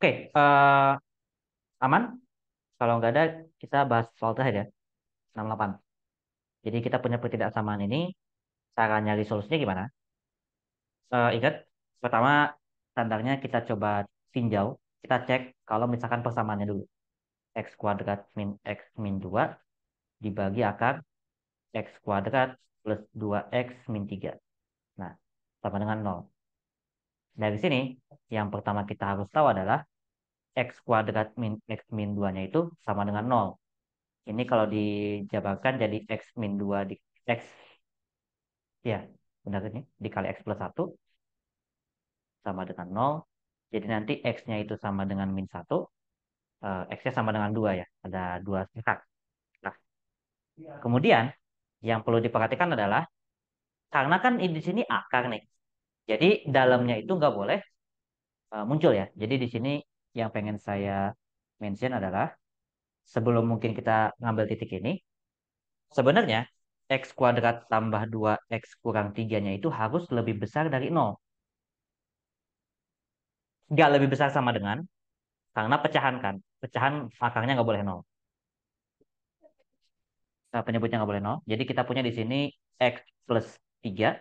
Oke, aman? Kalau nggak ada, kita bahas soal terakhir ya, 68. Jadi kita punya ketidaksamaan ini, cara nyari solusinya gimana? Ingat, pertama standarnya kita coba tinjau, kita cek kalau misalkan persamaannya dulu. X kuadrat min X min 2 dibagi akar X kuadrat plus 2X min 3. Nah, sama dengan 0. Dari sini, yang pertama kita harus tahu adalah X kuadrat min X min 2-nya itu sama dengan 0. Ini kalau dijabarkan jadi X min 2 di X, ya benar ini, dikali X plus 1 sama dengan 0. Jadi nanti X-nya itu sama dengan min 1, X-nya sama dengan 2 ya. Ada 2 akar. Nah, kemudian yang perlu diperhatikan adalah, karena kan di sini akar nih. Jadi dalamnya itu nggak boleh muncul ya. Jadi di sini yang pengen saya mention adalah, sebelum mungkin kita ngambil titik ini, sebenarnya X kuadrat tambah 2X kurang 3-nya itu harus lebih besar dari 0. nggak lebih besar sama dengan, karena pecahan kan. Pecahan akarnya nggak boleh nol. Penyebutnya nggak boleh nol. Jadi kita punya di sini X plus 3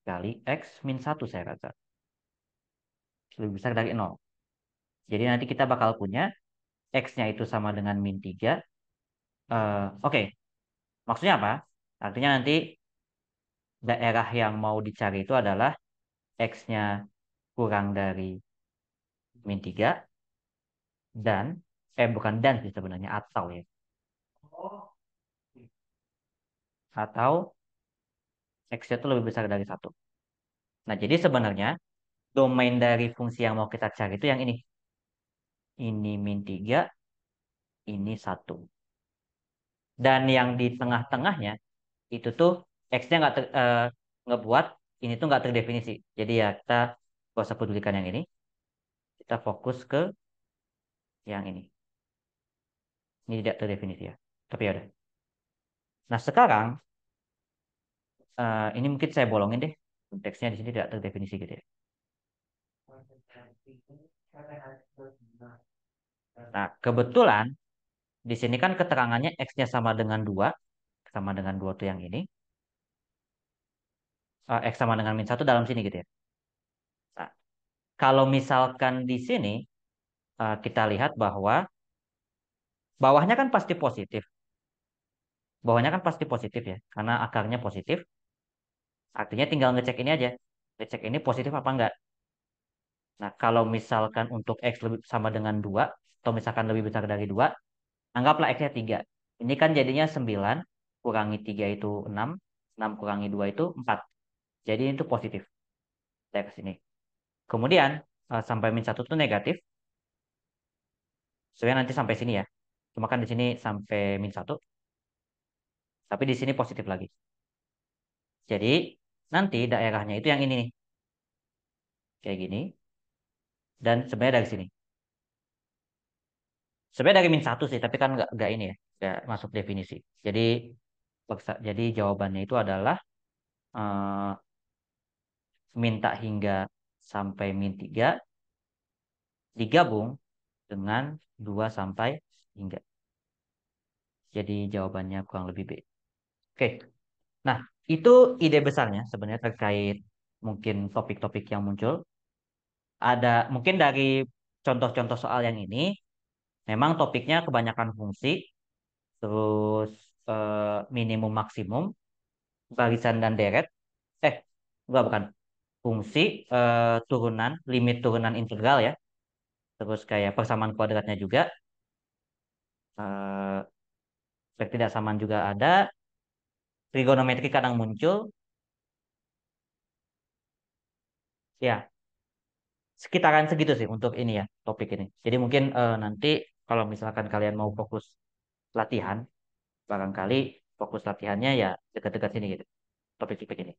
kali X min 1 saya rasa. Lebih besar dari nol. Jadi nanti kita bakal punya X-nya itu sama dengan min 3. Oke. Maksudnya apa? Artinya nanti daerah yang mau dicari itu adalah X-nya kurang dari min 3 dan, bukan dan sih sebenarnya, atau ya. Atau X-nya itu lebih besar dari 1. Nah, jadi sebenarnya domain dari fungsi yang mau kita cari itu yang ini. Ini min 3, ini 1. Dan yang di tengah-tengahnya itu tuh X-nya ngebuat ini tuh nggak terdefinisi. Jadi ya kita gak usah pedulikan yang ini. Kita fokus ke yang ini. Ini tidak terdefinisi ya. Tapi ya udah. Nah sekarang ini mungkin saya bolongin deh. Konteksnya di sini tidak terdefinisi gitu ya. Nah kebetulan di sini kan keterangannya X-nya sama dengan 2. Sama dengan 2 tuh yang ini. X sama dengan min 1 dalam sini gitu ya. Nah, kalau misalkan di sini kita lihat bahwa bawahnya kan pasti positif. Bawahnya kan pasti positif ya, karena akarnya positif. Artinya tinggal ngecek ini aja. Ngecek ini positif apa enggak. Nah, kalau misalkan untuk X lebih sama dengan 2, atau misalkan lebih besar dari 2, anggaplah X-nya 3. Ini kan jadinya 9, kurangi 3 itu 6, 6 kurangi 2 itu 4. Jadi itu positif. Saya ke sini. Kemudian, sampai min 1 itu negatif. Sebenarnya nanti sampai sini ya. Cuma kan di sini sampai min 1. Tapi di sini positif lagi. Jadi, nanti daerahnya itu yang ini nih. Kayak gini. Dan sebenarnya dari sini. Sebenarnya dari min 1 sih, tapi kan nggak ini ya. Nggak masuk definisi. Jadi, jadi jawabannya itu adalah eh, minta hingga sampai min 3 digabung dengan 2 sampai hingga. Jadi jawabannya kurang lebih B. Oke. Nah, itu ide besarnya sebenarnya terkait mungkin topik-topik yang muncul. Ada mungkin dari contoh-contoh soal yang ini, memang topiknya kebanyakan fungsi, terus minimum maksimum, barisan dan deret. Eh, bukan. Fungsi turunan, limit turunan integral ya. Terus kayak persamaan kuadratnya juga. Eh, Ketidaksamaan juga ada. Trigonometri kadang muncul. Ya, sekitaran segitu sih untuk ini ya, topik ini. Jadi mungkin nanti kalau misalkan kalian mau fokus latihan, barangkali fokus latihannya ya dekat-dekat sini gitu, topik-topik ini.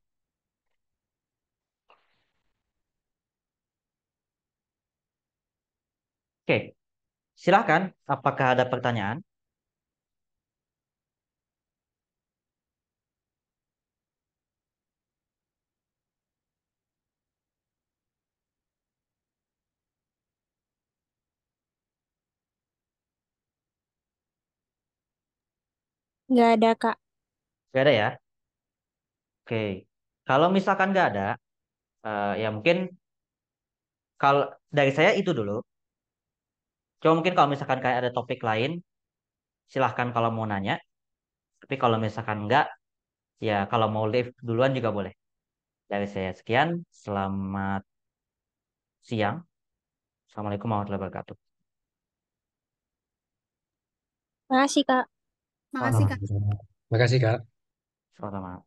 Oke, silahkan. Apakah ada pertanyaan? Nggak ada, Kak. Gak ada ya? Oke, kalau misalkan nggak ada, ya mungkin kalau dari saya itu dulu. Cuma mungkin kalau misalkan kayak ada topik lain, silahkan kalau mau nanya. Tapi kalau misalkan nggak, ya kalau mau live duluan juga boleh. Dari saya sekian, selamat siang. Assalamualaikum warahmatullahi wabarakatuh. Makasih, Kak. Makasih, Kak. Makasih, Kak. Sama-sama.